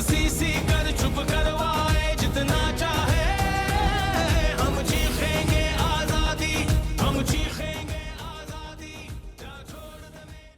CC कर चुप करवाए जितना चाहे, हम चीखेंगे आजादी, हम चीखेंगे आजादी, जा छोड़ दे मेरी।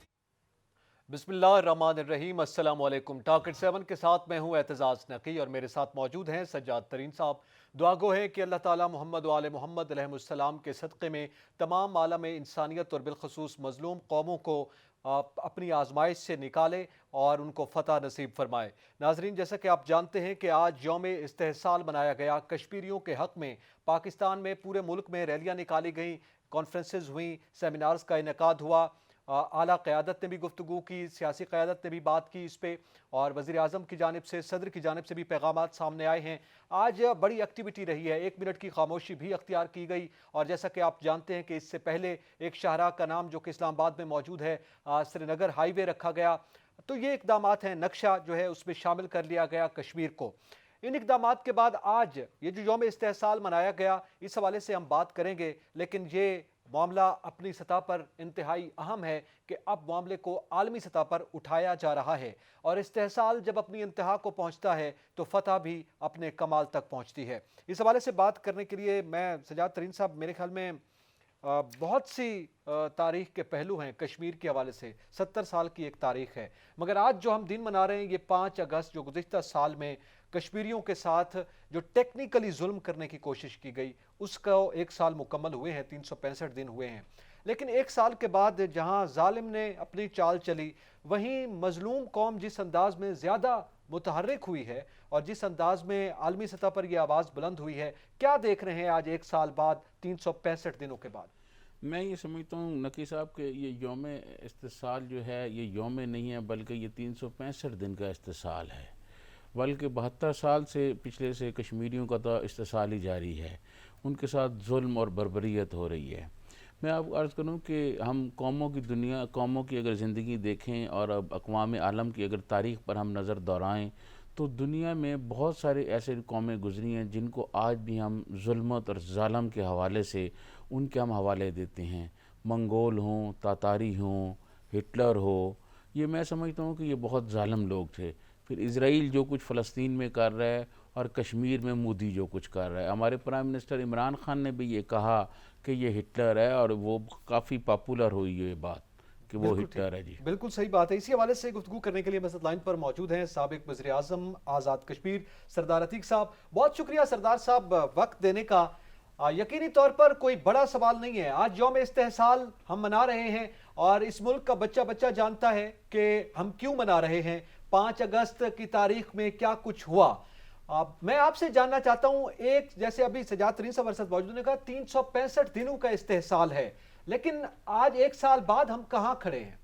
बिस्मिल्लाहिर्रहमानिर्रहीम, अस्सलाम वालेकुम। टारगेट 7 के साथ मैं हूं एतजाज नकी और मेरे साथ मौजूद हैं सज्जाद तरीन साहब। दुआ गो है कि अल्लाह ताला मोहम्मद व आले मोहम्मद अलैहिस्सलाम के सदक़े में तमाम आलम इंसानियत और बिलखसूस मज़लूम कौमों को अपनी आजमाइश से निकाले और उनको फ़तह नसीब फरमाए। नाजरीन, जैसा कि आप जानते हैं कि आज यौम इस्तेहसाल मनाया गया। कश्मीरियों के हक़ में पाकिस्तान में पूरे मुल्क में रैलियाँ निकाली गईं, कॉन्फ्रेंसेस हुई, सेमिनार्स का इनेकाद हुआ। आला क़यादत ने भी गुफ्तगू की, सियासी क़यादत ने भी बात की इस पे, और वज़ीर आज़म की जानिब से, सदर की जानिब से भी पैगामात सामने आए हैं। आज बड़ी एक्टिविटी रही है, 1 मिनट की खामोशी भी अख्तियार की गई। और जैसा कि आप जानते हैं कि इससे पहले एक शाहराह का नाम जो कि इस्लामाबाद में मौजूद है, श्रीनगर हाईवे रखा गया। तो ये इक़दामात हैं, नक्शा जो है उसमें शामिल कर लिया गया कश्मीर को। इन इक़दामात के बाद आज ये जो यौम इस्तेहसाल मनाया गया, इस हवाले से हम बात करेंगे। लेकिन ये मामला अपनी सतह पर इंतहाई अहम है कि अब मामले को आलमी सतह पर उठाया जा रहा है, और इस्तेहसाल जब अपनी इंतहा को पहुंचता है तो फतह भी अपने कमाल तक पहुंचती है। इस हवाले से बात करने के लिए मैं सज्जाद तरीन साहब, मेरे ख्याल में बहुत सी तारीख के पहलू हैं कश्मीर के हवाले से। 70 साल की एक तारीख है, मगर आज जो हम दिन मना रहे हैं ये 5 अगस्त, जो गुज़िश्ता साल में कश्मीरियों के साथ जो टेक्निकली जुल्म करने की कोशिश की गई, उसका 1 साल मुकम्मल हुए हैं, 365 दिन हुए हैं। लेकिन 1 साल के बाद जहां जालिम ने अपनी चाल चली, वहीं मजलूम कौम जिस अंदाज में ज़्यादा मुतहर्रिक हुई है और जिस अंदाज में आलमी सतह पर यह आवाज़ बुलंद हुई है, क्या देख रहे हैं आज 1 साल बाद, 365 दिनों के बाद? मैं ये समझता हूँ नकी साहब कि ये यौम इस्तिसाल जो है ये यौम नहीं है, बल्कि ये 365 दिन का इस्तिसाल है। बल्कि 72 साल से पिछले से कश्मीरियों का तो इस्तिसाल ही जारी है, उनके साथ जुल्म और बर्बरियत हो रही है। मैं आपको अर्ज़ करूँ कि हम कौमों की अगर ज़िंदगी देखें और अब अक़वाम आलम की अगर तारीख़ पर हम नज़र दौड़ाएँ तो दुनिया में बहुत सारे ऐसे कौमें गुज़री हैं जिनको आज भी हम जुल्मत और ज़ालम के हवाले से उनके हम हवाले देते हैं। मंगोल हों, तातारी हों, हिटलर हो, ये मैं समझता हूँ कि ये बहुत ज़ालिम लोग थे। फिर इज़राइल जो कुछ फ़लस्तीन में कर रहा है और कश्मीर में मोदी जो कुछ कर रहा है, हमारे प्राइम मिनिस्टर इमरान खान ने भी ये कहा कि ये हिटलर है, और वो काफ़ी पॉपुलर हुई ये बात कि वो हिटलर है। जी बिल्कुल सही बात है। इसी हवाले से गुफ्तगू करने के लिए मसद लाइन पर मौजूद हैं साबिक वज़ीर आज़म आज़ाद कश्मीर सरदार अतीक साहब। बहुत शुक्रिया सरदार साहब वक्त देने का। यकीनी तौर पर कोई बड़ा सवाल नहीं है, आज यौम इस्तेहसाल हम मना रहे हैं और इस मुल्क का बच्चा बच्चा जानता है कि हम क्यों मना रहे हैं। 5 अगस्त की तारीख में क्या कुछ हुआ, मैं आपसे जानना चाहता हूं। एक, जैसे अभी सज्जाद तरीन साहब अरसद मौजूद ने कहा, 365 दिनों का इस्तेहसाल है, लेकिन आज 1 साल बाद हम कहां खड़े हैं?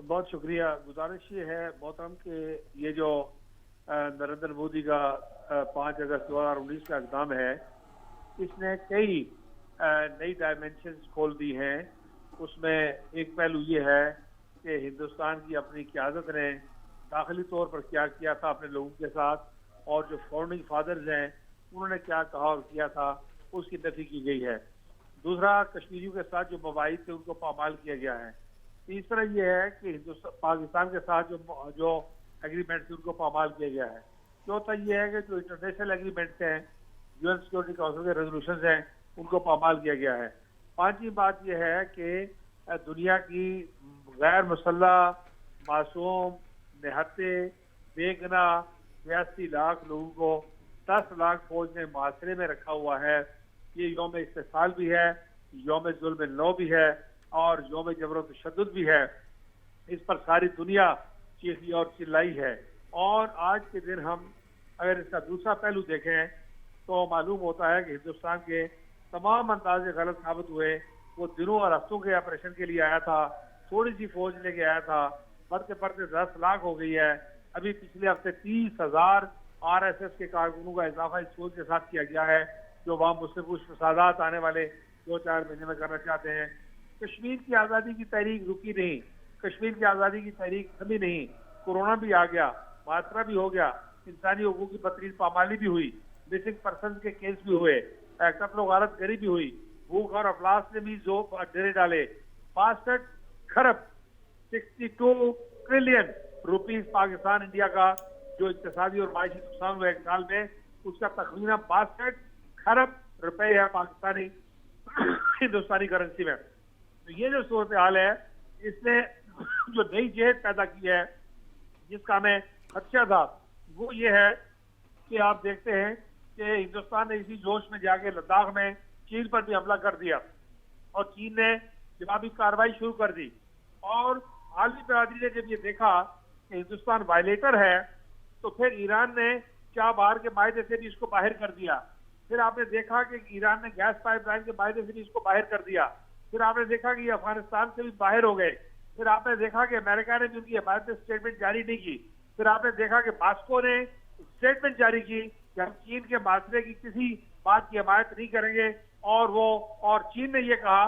बहुत शुक्रिया। गुजारिश ये है मोहतरम कि ये जो नरेंद्र मोदी का 5 अगस्त 2019 का इक़दाम है, इसने कई नई डायमेंशंस खोल दी हैं। उसमें एक पहलू ये है कि हिंदुस्तान की अपनी क़यादत ने दाखिली तौर पर क्या किया था अपने लोगों के साथ, और जो फाउंडिंग फादर्स हैं उन्होंने क्या कहा और किया था, उसकी नफी की गई है। दूसरा, कश्मीरियों के साथ जो मवाहिद थे उनको पामाल किया गया है। तीसरा ये है कि पाकिस्तान के साथ जो एग्रीमेंट थे उनको पामाल किया गया है। चौथा ये है कि जो इंटरनेशनल एग्रीमेंट्स हैं, यूएन सिक्योरिटी काउंसिल के रेजोल्यूशंस हैं, उनको पामाल किया गया है। पांचवी बात यह है कि दुनिया की गैर मुसल्लह, मासूम, निहत्ते, बेगुनाह 82 लाख लोगों को 10 लाख फौज ने मुहासरे में रखा हुआ है। ये यौम इस्तेसाल भी है, यौम जुल्म नौ भी है, और यौम जबर तशद्दुद भी है। इस पर सारी दुनिया चीखी और चिल्लाई है। और आज के दिन हम अगर इसका दूसरा पहलू देखें तो मालूम होता है कि हिंदुस्तान के तमाम अंदाजे गलत साबित हुए। वो दिनों और हफ्तों के ऑपरेशन के लिए आया था, थोड़ी सी फौज लेके आया था, बढ़ते बढ़ते 10 लाख हो गई है। अभी पिछले हफ्ते 30,000 RSS के कारकुनों का इजाफा इस फौज के साथ किया गया है, जो वहाँ मुस्लिम कुछ फसादात आने वाले 2-4 महीने में करना चाहते हैं। कश्मीर की आज़ादी की तहरीक रुकी नहीं, कश्मीर की आज़ादी की तहरीक थमी नहीं। कोरोना भी आ गया, मातरा भी हो गया, इंसानी हकूक़ की बदतरीन पामाली भी हुई, मिसिंग पर्सन के केस भी हुए, कत्ल गारत गरी भी हुई, भूख और अफलास ने भी जो डेरे डाले। 62 खरब 62 ट्रिलियन रुपीस पाकिस्तान इंडिया का जो इक्तिसादी और माशी नुकसान हुआ एक साल में, उसका तखमीना 62 खरब रुपए है पाकिस्तानी हिंदुस्तानी करेंसी में। तो ये जो सूरत हाल है, इसने जो नई जेहत पैदा की है, जिसका हमें खदशा था, वो ये है कि आप देखते हैं कि हिंदुस्तान ने इसी जोश में जाके लद्दाख में चीन पर भी हमला कर दिया और चीन ने जवाबी कार्रवाई शुरू कर दी। और आलमी बरादरी ने जब ये देखा कि हिंदुस्तान वायलेटर है, तो फिर ईरान ने चाबहार के मायदे से भी इसको बाहर कर दिया। फिर आपने देखा कि ईरान ने गैस पाइपलाइन के मायदे से भी इसको बाहर कर दिया। फिर आपने देखा कि अफगानिस्तान से भी बाहर हो गए। फिर आपने देखा कि अमेरिका ने भी उनकी हिमायत में स्टेटमेंट जारी नहीं की। फिर आपने देखा कि मास्को ने स्टेटमेंट जारी की कि हम चीन के मासरे की किसी बात की हिमायत नहीं करेंगे। और चीन ने ये कहा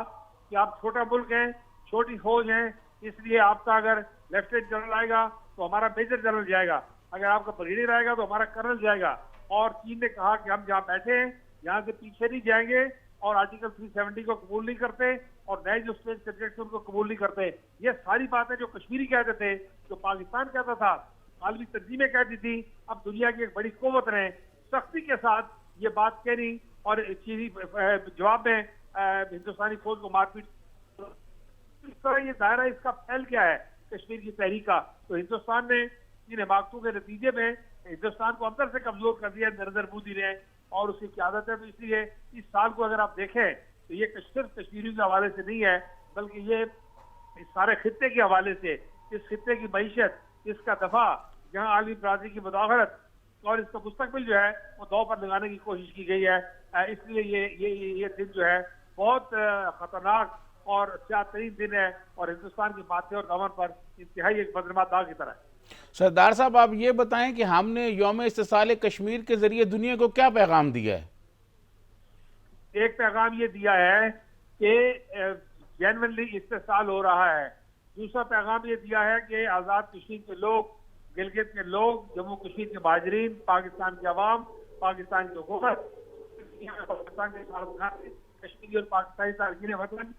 कि आप छोटा मुल्क हैं, छोटी फौज हैं, इसलिए आपका अगर लेफ्टिनेंट जनरल आएगा तो हमारा मेजर जनरल जाएगा, अगर आपका ब्रिगेडियर आएगा तो हमारा कर्नल जाएगा। और चीन ने कहा कि हम जहाँ बैठे हैं यहाँ से पीछे नहीं जाएंगे और आर्टिकल 370 को कबूल नहीं करते और नए जो स्टेट सब्जेक्ट उनको कबूल नहीं करते। ये सारी बातें जो कश्मीरी कहते थे, जो पाकिस्तान कहता था, आलमी तंजीमें कहती थी, अब दुनिया की एक बड़ी कुव्वत ने सख्ती के साथ ये बात कहनी और चीनी जवाब में हिंदुस्तानी फौज को मारपीट। इस तरह ये दायरा इसका फैल गया है कश्मीर की तहरीक का। तो हिंदुस्तान ने इन हिमाकतों के नतीजे में हिंदुस्तान को अंदर से कमजोर कर दिया नरेंद्र मोदी ने और उसकी क़यादत है। तो इसलिए इस साल को अगर आप देखें तो ये सिर्फ कश्मीरियों के हवाले से नहीं है, बल्कि ये इस सारे खित्ते के हवाले से, इस खित्ते की मईशत, इसका दफा, जहाँ आलमी बरादरी की मुदाखलत और इसका मुस्तकबिल जो है वो दांव पर लगाने की कोशिश की गई है। इसलिए ये दिन जो है बहुत खतरनाक और स्याह-तरीन दिन है और हिंदुस्तान के माथे और दामन पर इंतहाई एक बदनमा दाग की तरह है। सरदार साहब, आप ये बताएं कि हमने यौम इस्तिसाल कश्मीर के जरिए दुनिया को क्या पैगाम दिया है? एक पैगाम ये दिया है कि जेन्युइनली इस्तिसाल हो रहा है। दूसरा पैगाम ये दिया है कि आज़ाद कश्मीर के लोग, गिलगित के लोग, जम्मू कश्मीर के महाजरीन, पाकिस्तान के अवाम, पाकिस्तान की हुकूमत, पाकिस्तान के कश्मीरी और पाकिस्तानी तारकीन वतन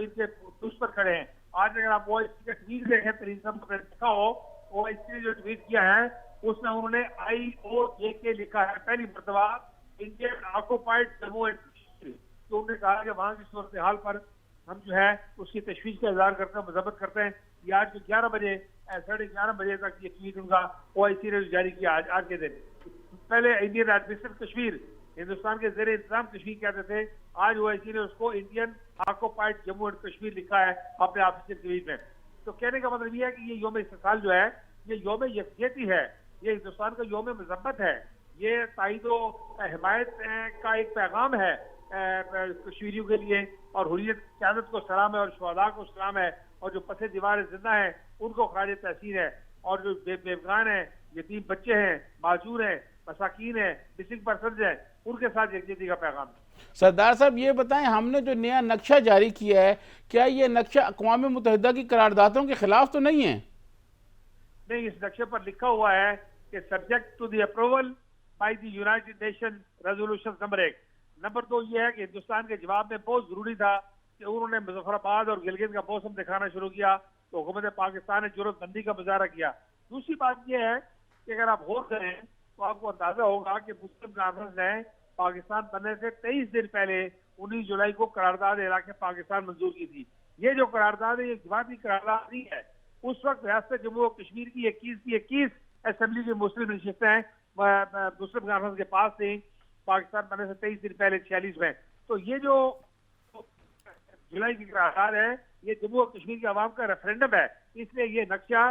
इनके दुश पर खड़े हैं। आज अगर आप वो इसका ट्वीट देखें, तरीन साहब ने लिखा हो, वो इसने जो ट्वीट किया है उसमें उन्होंने IOJK लिखा है, पहली मरतबा Indian occupied Jammu and Kashmir. तो उन्होंने कहा कि वहाँ की सूरत हाल पर हम जो है उसकी तशवीश का इजहार करते हैं, मजम्मत करते हैं। ये आज के 11 बजे 11:30 बजे तक ये ट्वीट उनका OIC ने जारी किया आज के दिन। पहले इंडियन एडमिनिस्ट्रेटिव कश्मीर, हिंदुस्तान के ज़ेरे इंतजाम कश्मीर कहते थे, आज OIC ने उसको Indian occupied Jammu and Kashmir लिखा है अपने ऑफिशियल ट्वीट में। तो कहने का मतलब ये है कि ये यौम इस्तिसाल जो है ये यौम यकजहती है, ये हिंदुस्तान का यौम मजम्मत है, ये ताईदो हिमायत का एक पैगाम है कश्मीरियों के लिए। और हुर्रियत क़यादत को सलाम है और शुहदा को सलाम है और जो पसे दीवार जिंदा है उनको खराज तहसीन है और जो बेबगान है, यतीम बच्चे हैं, माजूर हैं, मसाकीन हैं, मिसिंग पर्सन्स हैं, उनके साथ यकजहती का पैगाम। सरदार साहब ये बताएं, हमने जो नया नक्शा जारी किया है, क्या ये नक्शा अक़वाम मुत्तहिदा की करारदादों के खिलाफ तो नहीं है? नहीं, इस नक्शे पर लिखा हुआ है कि subject to the approval by the United Nation resolution number 1। Number 2 ये है कि हिंदुस्तान के जवाब में बहुत जरूरी था कि उन्होंने मुजफ्फराबाद और गिलगित का मौसम दिखाना शुरू किया, तो हुकूमत पाकिस्तान ने जरूरतमंदी का मुजाहरा किया। दूसरी बात यह है कि अगर आप गौर करें तो आपको अंदाजा होगा कि मुस्लिम कॉन्फ्रेंस ने पाकिस्तान बनने से 23 दिन पहले 19 जुलाई को करारदाद इलाके पाकिस्तान मंजूर की थी। ये जो करारदाद है ये जमाती करारदाद नहीं है। उस वक्त रियासत जम्मू और कश्मीर की 21 असेंबली की मुस्लिम नशिस्तें मुस्लिम कॉन्फ्रेंस के पास थी पाकिस्तान बनने से 23 दिन पहले 46 में। तो ये जो जुलाई की करारदाद है ये जम्मू और कश्मीर के अवाम का रेफरेंडम है, इसलिए ये नक्शा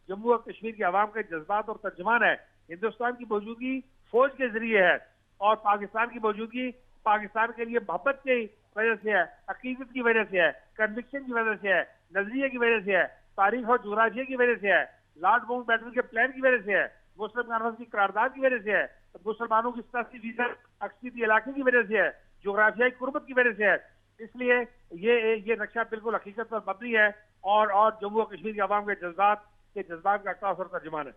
जम्मू और कश्मीर के अवाम के जज्बात और तर्जुमान है। हिंदुस्तान की मौजूदगी फौज के जरिए है और पाकिस्तान की मौजूदगी पाकिस्तान के लिए मोहब्बत की वजह से है, अकीदत की वजह से है, कन्विक्शन की वजह से है, नजरिए की वजह से है, तारीख और जोग्राफिया की वजह से है, लॉर्ड माउंटबेटन के प्लान की वजह से है, मुस्लिम कॉन्फ्रेंस की करारदाद की वजह से है, मुसलमानों की 87% अक्सरियती इलाके की वजह से है, जोग्राफियाई कुर्बत की वजह से है। इसलिए ये नक्शा बिल्कुल हकीकत पर मबनी है और जम्मू और कश्मीर के अवाम के जज्बात का अक्कास और तर्जुमान है।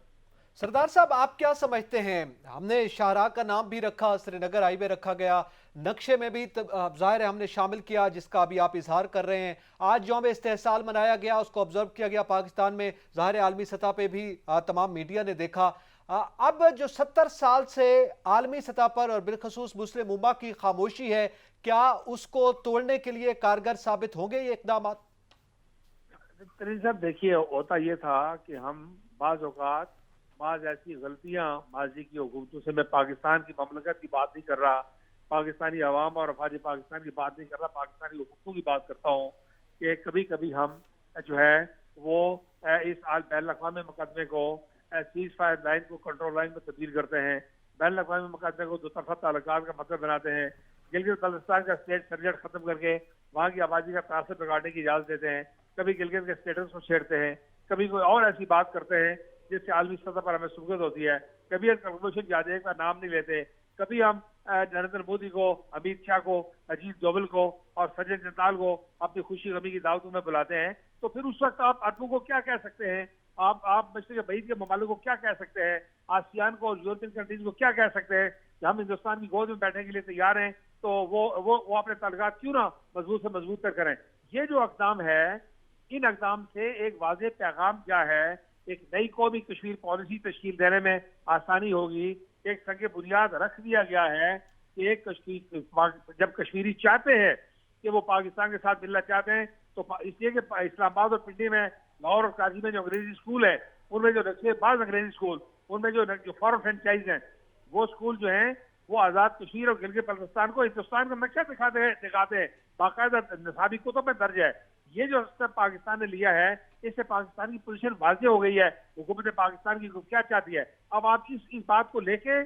सरदार साहब, आप क्या समझते हैं? हमने शाहराह का नाम भी रखा, श्रीनगर हाईवे रखा गया, नक्शे में भी ज़ाहिर है हमने शामिल किया, जिसका अभी आप इजहार कर रहे हैं। आज यौम इस्तेहसाल मनाया गया, उसको ऑब्जर्व किया गया पाकिस्तान में, ज़ाहिर है आलमी सतह पे भी तमाम मीडिया ने देखा। अब जो 70 साल से आलमी सतह पर और बिलखसूस मुस्लिम उम्मा की खामोशी है, क्या उसको तोड़ने के लिए कारगर साबित होंगे ये इकदाम? तरीन साहब, देखिए, होता ये था कि हम बाज़ औक़ात बाज़ ऐसी गलतियां माजी की हुकूमतों से, मैं पाकिस्तान की ममलकत की बात नहीं कर रहा, पाकिस्तानी अवाम और अफवाज पाकिस्तान की बात नहीं कर रहा, पाकिस्तानी हुकूमतों की बात करता हूँ कि कभी कभी हम जो है वो इस बैन अवी मुकदमे को सीज फायर लाइन को कंट्रोल लाइन में तब्दील करते हैं, बैन अवी मुकदमे को दो तरफा ताल्लुकात का मतलब बनाते हैं, गिलगित बल्तिस्तान का स्टेट सर्जट खत्म करके वहाँ की आबादी का तासर बिगाड़ने की इजाजत देते हैं, कभी गिलगित के स्टेटस को छेड़ते हैं, कभी कोई और ऐसी बात करते हैं जिससे आलमी सतह पर हमें सुगत होती है, कभी हम कलभूषण जाधव का नाम नहीं लेते, कभी हम नरेंद्र मोदी को, अमित शाह को, अजीत डोभाल को और सचिन जंताल को अपनी खुशी गमी की दावतों में बुलाते हैं। तो फिर उस वक्त आप अरबों को क्या कह सकते हैं, आप मशरिक बईद के ममालिक को क्या कह सकते हैं, आसियान को और यूरोपियन कंट्रीज को क्या कह सकते हैं कि हम हिंदुस्तान की गोद में बैठने के लिए तैयार हैं, तो वो अपने ताल्लुकात क्यों ना मजबूत से मजबूत तक करें। ये जो अक़दाम है, इन अक़दाम से एक वाज़ेह पैगाम क्या है, एक नई कौमी कश्मीर पॉलिसी तश्कील देने में आसानी होगी। एक संग बुनियाद रख दिया गया है कि एक कश्मीर, जब कश्मीरी चाहते हैं कि वो पाकिस्तान के साथ मिलना चाहते हैं, तो इसलिए कि इस्लामाबाद और पिंडी में, लाहौर और कराची में जो अंग्रेजी स्कूल है, उनमें जो नक्शेबाज अंग्रेजी स्कूल, उनमें जो फॉरेन फ्रेंचाइज हैं, वो स्कूल जो हैं वो आज़ाद कश्मीर और गिलगित बल्तिस्तान को हिंदुस्तान का नक्शा दिखाते हैं, बाकायदा निसाबी कुतुब में दर्ज है। ये जो स्टेप पाकिस्तान ने लिया है, इससे पाकिस्तान की पोजीशन वाज़ेह हो गई है, हुकूमत पाकिस्तान की क्या चाहती है। अब आप इस बात को लेके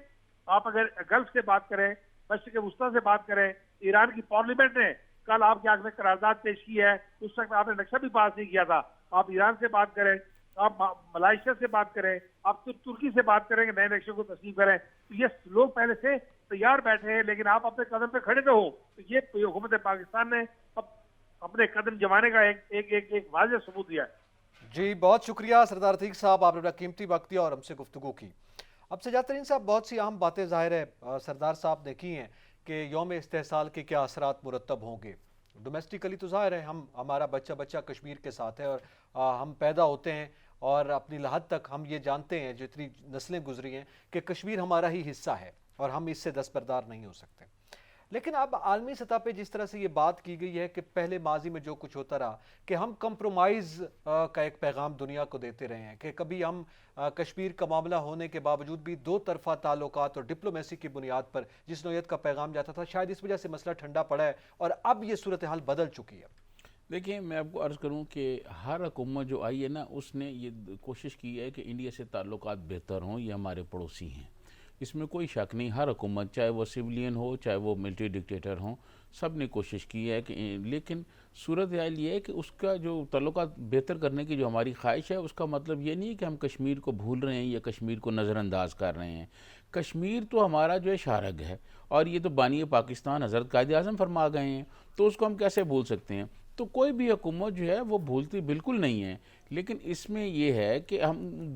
आप अगर गल्फ से बात करें, मशरिक़ वुस्ता से बात करें, ईरान की पार्लियामेंट ने कल आपके आगे करारदाद पेश की है, उस वक्त आपने नक्शा भी पास नहीं किया था। आप ईरान से बात करें, आप मलेशिया से बात करें, आप तुर्की से बात करें कि नए नक्शे को तस्लीम करें, तो ये लोग पहले से तैयार बैठे हैं, लेकिन आप अपने कदम पे खड़े तो हो। तो ये हुकूमत पाकिस्तान ने अपने कदम जमाने का एक वाज़ेह सबूत दिया है। जी, बहुत शुक्रिया सरदार अतीक साहब, आपने अपना कीमती वक्त दिया और हमसे गुफ्तगू की। अब सज्जाद तरीन साहब, बहुत सी अहम बातें ज़ाहिर है सरदार साहब ने की हैं कि यौम इस्तेहसाल के क्या असरात मुरतब होंगे। डोमेस्टिकली तो ज़ाहिर है हमारा बच्चा कश्मीर के साथ है, और हम पैदा होते हैं और अपनी लहद तक हम ये जानते हैं, जितनी नस्लें गुजरी हैं, कि कश्मीर हमारा ही हिस्सा है और हम इससे दस्तबरदार नहीं हो सकते। लेकिन अब आलमी सतह पे जिस तरह से ये बात की गई है कि पहले माजी में जो कुछ होता रहा कि हम कंप्रोमाइज़ का एक पैगाम दुनिया को देते रहे हैं, कि कभी हम कश्मीर का मामला होने के बावजूद भी दो तरफा ताल्लुकात और डिप्लोमेसी की बुनियाद पर जिस नौयत का पैगाम जाता था, शायद इस वजह से मसला ठंडा पड़ा है और अब ये सूरत हाल बदल चुकी है। देखिए, मैं आपको अर्ज़ करूं कि हर हुकूमत जो आई है ना, उसने ये कोशिश की है कि इंडिया से ताल्लुकात बेहतर हों, ये हमारे पड़ोसी हैं, इसमें कोई शक नहीं। हर हुकूमत, चाहे वो सिविलियन हो, चाहे वो मिलिट्री डिक्टेटर हो, सब ने कोशिश की है कि, लेकिन सूरत हाल ये है कि उसका जो ताल्लुकात बेहतर करने की जो हमारी ख्वाहिश है, उसका मतलब ये नहीं है कि हम कश्मीर को भूल रहे हैं या कश्मीर को नज़रअंदाज कर रहे हैं। कश्मीर तो हमारा जो है शारग है, और ये तो बानी पाकिस्तान हज़रत कायद आज़म फरमा गए हैं, तो उसको हम कैसे भूल सकते हैं। तो कोई भी हुकूमत जो है वो भूलती बिल्कुल नहीं है, लेकिन इसमें ये है कि हम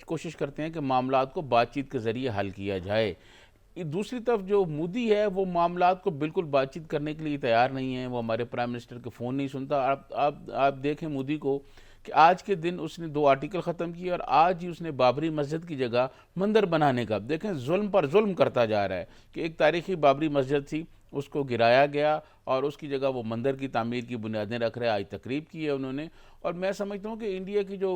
कोशिश करते हैं कि मामलात को बातचीत के ज़रिए हल किया जाए। दूसरी तरफ जो मोदी है वो मामलात को बिल्कुल बातचीत करने के लिए तैयार नहीं है, वो हमारे प्राइम मिनिस्टर के फ़ोन नहीं सुनता। आप देखें मोदी को कि आज के दिन उसने 2 आर्टिकल ख़त्म किए और आज ही उसने बाबरी मस्जिद की जगह मंदिर बनाने का, देखें जुल्म पर जुल्म करता जा रहा है कि एक तारीख़ी बाबरी मस्जिद थी, उसको गिराया गया और उसकी जगह वो मंदिर की तामीर की बुनियादें रख रहे हैं। आज तकरीब की है उन्होंने, और मैं समझता हूँ कि इंडिया की जो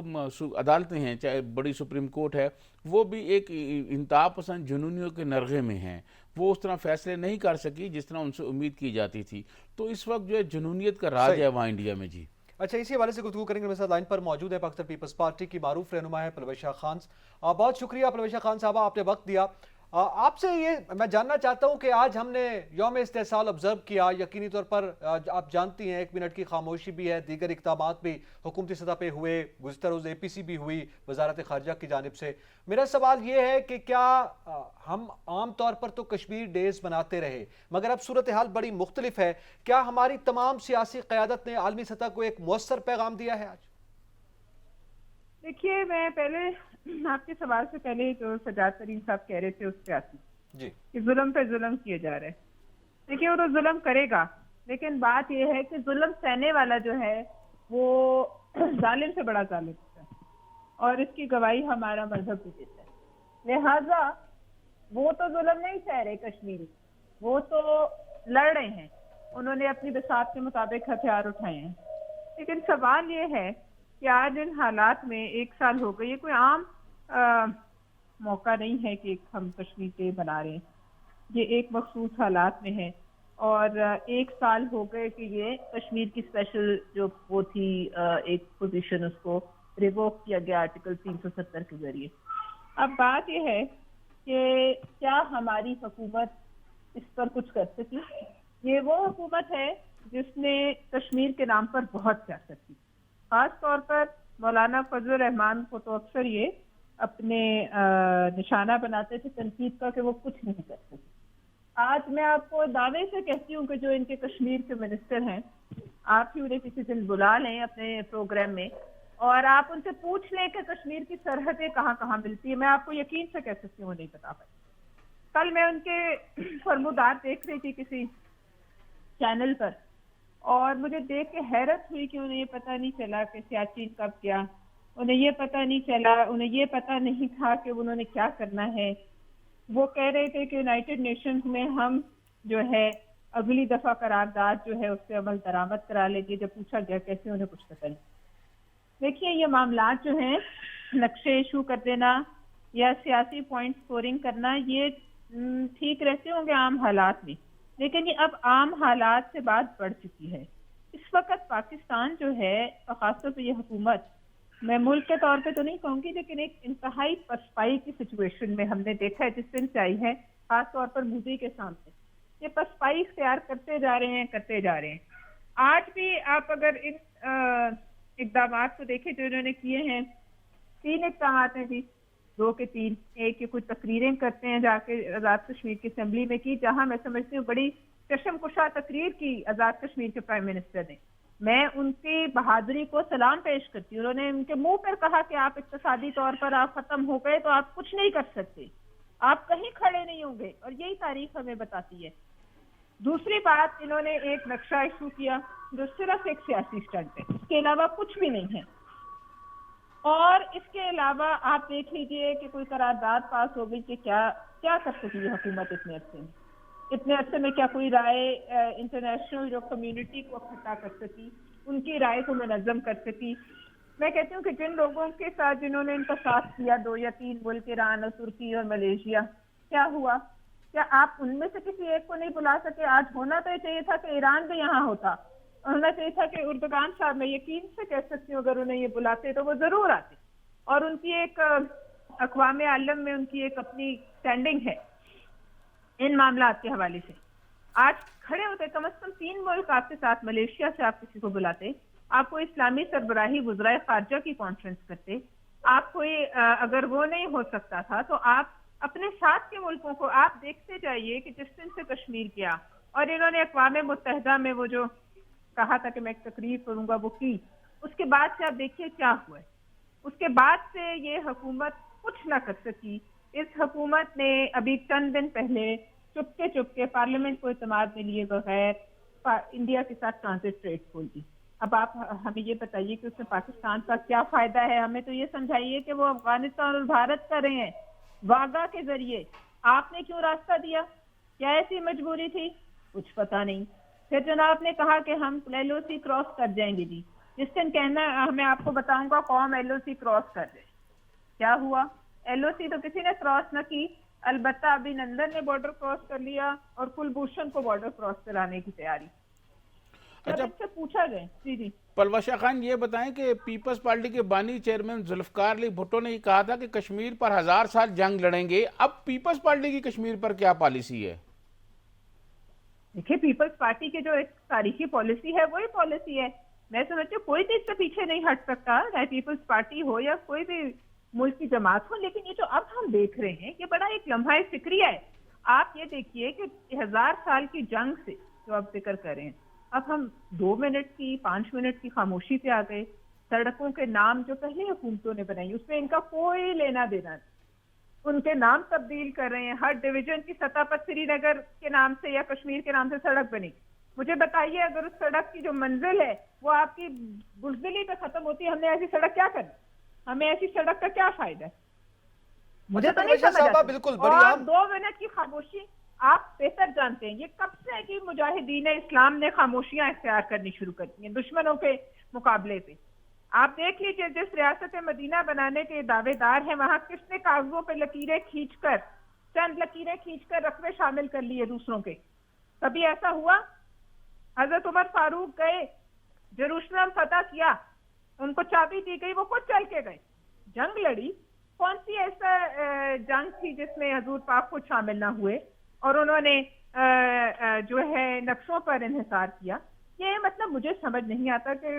अदालतें हैं, चाहे बड़ी सुप्रीम कोर्ट है, वो भी एक इंतहा पसंद जुनूनियों के नरगे में हैं, वो उस तरह फैसले नहीं कर सकी जिस तरह उनसे उम्मीद की जाती थी। तो इस वक्त जो है जुनूनियत का राज है वहाँ इंडिया में। जी अच्छा, इसी हवाले से गुफ्तगू करेंगे। मेरे साथ लाइन पर मौजूद है पाकिस्तान पीपल्स पार्टी की मारूफ रहनुमा है परवेश खान। बहुत शुक्रिया परवेश खान साहब, आपने वक्त दिया। आपसे ये मैं जानना चाहता हूं कि आज हमने यौम इस्तेहसाल ऑब्जर्व किया, यकीनी तौर पर आप जानती हैं 1 मिनट की खामोशी भी है, दीगर इक़दामात भी हुकूमती सतह पे हुए, गुज़िश्ता रोज़ APC भी हुई वज़ारत ख़ारजा की जानिब से। मेरा सवाल ये है कि क्या हम आम तौर पर तो कश्मीर डेज़ बनाते रहे, मगर अब सूरत हाल बड़ी मुख्तलिफ है, क्या हमारी तमाम सियासी क़यादत ने आलमी सतह को एक मौसर पैगाम दिया है आज? देखिए, मैं पहले آپ کے سوال سے پہلے جو سجاد ترین صاحب کہہ رہے تھے اس پہ آتی جی کہ ظلم پہ ظلم کیے جا رہے ہیں. دیکھیے وہ تو ظلم کرے گا، لیکن بات یہ ہے کہ ظلم سہنے والا جو ہے وہ ظالم سے بڑا ظالم ہوتا ہے، اور اس کی گواہی ہمارا مذہب بھی دیتا ہے. لہٰذا وہ تو ظلم نہیں سہ رہے کشمیری، وہ تو لڑ رہے ہیں، انہوں نے اپنی بساط کے مطابق ہتھیار اٹھائے ہیں. لیکن سوال یہ ہے کہ آج ان حالات میں 1 سال ہو گئی، یہ کوئی عام موقع نہیں ہے کہ ہم کشمیر کے بنا رہے ہیں، یہ ایک مخصوص حالات میں ہے. اور 1 سال ہو گئے کہ یہ کشمیر کی اسپیشل جو وہ تھی ایک پوزیشن، اس کو ریووک کیا گیا آرٹیکل 370 کے ذریعے. اب بات یہ ہے کہ کیا ہماری حکومت اس پر کچھ کر سکی؟ یہ وہ حکومت ہے جس نے کشمیر کے نام پر بہت سیاست کی. خاص طور پر مولانا فضل الرحمان کو تو اکثر یہ اپنے نشانہ بناتے تھے تنقید کا کہ وہ کچھ نہیں کر سکتے. آج میں آپ کو دعوے سے کہتی ہوں کہ جو ان کے کشمیر کے منسٹر ہیں، آپ ہی انہیں کسی دن بلا لیں اپنے پروگرام میں اور آپ ان سے پوچھ لیں کہ کشمیر کی سرحدیں کہاں کہاں ملتی ہیں. میں آپ کو یقین سے کہہ سکتی ہوں وہ نہیں بتا پائی. کل میں ان کے فرمودات دیکھ رہی تھی کسی چینل پر، اور مجھے دیکھ کے حیرت ہوئی کہ انہیں یہ پتہ نہیں چلا کہ سیاچین کب کیا، انہیں یہ پتہ نہیں چلا، انہیں یہ پتہ نہیں تھا کہ انہوں نے کیا کرنا ہے. وہ کہہ رہے تھے کہ یونائٹڈ نیشنز میں ہم جو ہے اگلی دفعہ قرارداد جو ہے اس سے عمل درآمد کرا لیں گے. جب پوچھا گیا کیسے، انہیں کچھ پتہ نہیں. دیکھیے یہ معاملات جو ہیں نقشے ایشو کر دینا یا سیاسی پوائنٹ سکورنگ کرنا، یہ ٹھیک رہتے ہوں گے عام حالات میں، لیکن یہ اب عام حالات سے بات بڑھ چکی ہے. اس وقت پاکستان جو ہے، خاص طور پہ یہ حکومت، میں ملک کے طور پہ تو نہیں کہوں گی، لیکن ایک انتہائی پسپائی کی سچویشن میں ہم نے دیکھا ہے جس دن سے آئی ہے، خاص طور پر مودی کے سامنے یہ پسپائی اختیار کرتے جا رہے ہیں. آج بھی آپ اگر ان اقدامات کو دیکھیں جو انہوں نے کیے ہیں، 3 اقدامات ہیں جی، 2 کے 3. ایک کہ کچھ تقریریں کرتے ہیں جا کے آزاد کشمیر کی اسمبلی میں کی، جہاں میں سمجھتی ہوں بڑی چشم کشا تقریر کی آزاد کشمیر کے پرائم منسٹر نے. میں ان کی بہادری کو سلام پیش کرتی ہوں. انہوں نے ان کے منہ پر کہا کہ آپ اقتصادی طور پر آپ ختم ہو گئے تو آپ کچھ نہیں کر سکتے، آپ کہیں کھڑے نہیں ہوں گے، اور یہی تاریخ ہمیں بتاتی ہے. دوسری بات، انہوں نے ایک نقشہ ایشو کیا جو صرف ایک سیاسی اسٹنٹ ہے، اس کے علاوہ کچھ بھی نہیں ہے. اور اس کے علاوہ آپ دیکھ لیجئے کہ کوئی قرارداد پاس ہو گئی کہ کیا کر سکی حکومت اتنے عرصے میں کیا کوئی رائے انٹرنیشنل جو کمیونٹی کو اکٹھا کر سکی، ان کی رائے کو منظم کر سکی. میں کہتی ہوں کہ جن لوگوں کے ساتھ جنہوں نے ان کا ساتھ کیا، 2 یا 3 ملک، ایران اور ترکی اور ملیشیا، کیا ہوا؟ کیا آپ ان میں سے کسی ایک کو نہیں بلا سکے؟ آج ہونا تو یہ چاہیے تھا کہ ایران بھی یہاں ہوتا، ہونا چاہیے تھا کہ اردگان صاحب، میں یقین سے کہہ سکتی ہوں اگر انہیں یہ بلاتے تو وہ ضرور آتے. اور ان کی ایک اقوام عالم میں ان کی ایک اپنی اسٹینڈنگ ہے ان معاملات کے حوالے سے. آج کھڑے ہوتے، کم از کم 3 ملک آپ کے ساتھ، ملیشیا سے آپ کسی کو بلاتے، آپ کو اسلامی سربراہی وزرائے خارجہ کی کانفرنس کرتے، آپ کوئی اگر وہ نہیں ہو سکتا تھا تو آپ اپنے ساتھ کے ملکوں کو آپ دیکھتے جائیے کہ جس دن سے کشمیر کیا، اور انہوں نے اقوام متحدہ میں وہ جو کہا تھا کہ میں ایک تقریر کروں گا وہ کی، اس کے بعد سے آپ دیکھیے کیا ہوا ہے. اس کے بعد سے یہ حکومت کچھ نہ کر سکی. اس حکومت نے ابھی چند دن پہلے چپکے پارلیمنٹ کو اعتماد میں لیے بغیر انڈیا کے ساتھ ٹرانزٹ ٹریڈ کھول دی. اب آپ ہمیں یہ بتائیے کہ اس میں پاکستان کا کیا فائدہ ہے؟ ہمیں تو یہ سمجھائیے کہ وہ افغانستان اور بھارت کر رہے ہیں واگا کے ذریعے. آپ نے کیوں راستہ دیا؟ کیا ایسی مجبوری تھی؟ کچھ پتہ نہیں. پھر جناب نے کہا کہ ہم LOC کراس کر جائیں گے. جی جس دن کہنا میں آپ کو بتاؤں گا قوم LOC کراس کر جائے. کیا ہوا؟ LOC تو کسی نے کراس نہ کی، البتہ ابھی نندن نے بارڈر کراس کر لیا اور کلبھوشن کو بارڈر کراس کرانے کی تیاری. اچھا، سے پوچھا جائے. جی پلوشا خان، یہ بتائیں کہ پیپلز پارٹی کے بانی چیئرمین ذوالفقار علی بھٹو نے یہ کہا تھا کہ کشمیر پر 1000 سال جنگ لڑیں گے. اب پیپلز پارٹی کی کشمیر پر کیا پالیسی ہے؟ دیکھیے، پیپلز پارٹی کے جو ایک تاریخی پالیسی ہے وہی پالیسی ہے. میں سمجھتی ہوں کوئی چیز سے پیچھے نہیں ہٹ سکتا، چاہے پیپلز پارٹی ہو یا کوئی بھی ملک کی جماعت ہو. لیکن یہ جو اب ہم دیکھ رہے ہیں یہ بڑا ایک لمحہ فکریہ ہے. آپ یہ دیکھیے کہ 1000 سال کی جنگ سے جو آپ ذکر کر رہے ہیں، اب ہم 2 منٹ کی 5 منٹ کی خاموشی پہ آ گئے. सड़कों के नाम जो पहले हुकूमतों ने बनाई उसमें इनका कोई लेना देना नहीं। उनके नाम तब्दील कर रहे हैं, हर डिवीजन की सतह पर श्रीनगर के नाम से या कश्मीर के नाम से सड़क बनी। मुझे बताइए, अगर उस सड़क की जो मंजिल है वो आपकी बुज़दिली पे खत्म होती है, हमने ऐसी सड़क क्या करनी? हमें ऐसी सड़क का क्या फायदा है? मुझे तो नहीं समझ आता। बिल्कुल बड़ी और आम 2 मिनट की खामोशी, आप बेहतर जानते हैं ये कब से है कि मुजाहिदीन इस्लाम ने खामोशियां इख्तियार करनी शुरू कर दी हैं दुश्मनों के मुकाबले पे। आप देख लीजिए, जिस रियासत मदीना बनाने के दावेदार हैं वहां किसने कागजों पे लकीरें खींचकर, चंद लकीरें खींचकर रकबे शामिल कर लिए दूसरों के? कभी ऐसा हुआ? हजरत उमर फारूक गए, जेरूसलम फतह किया, उनको चाबी दी गई, वो खुद चल के गए, जंग लड़ी। कौन सी ऐसा जंग थी जिसमें हजूर पाक खुद शामिल ना हुए और उन्होंने जो है नक्शों पर इन्हिसार किया? ये मतलब मुझे समझ नहीं आता कि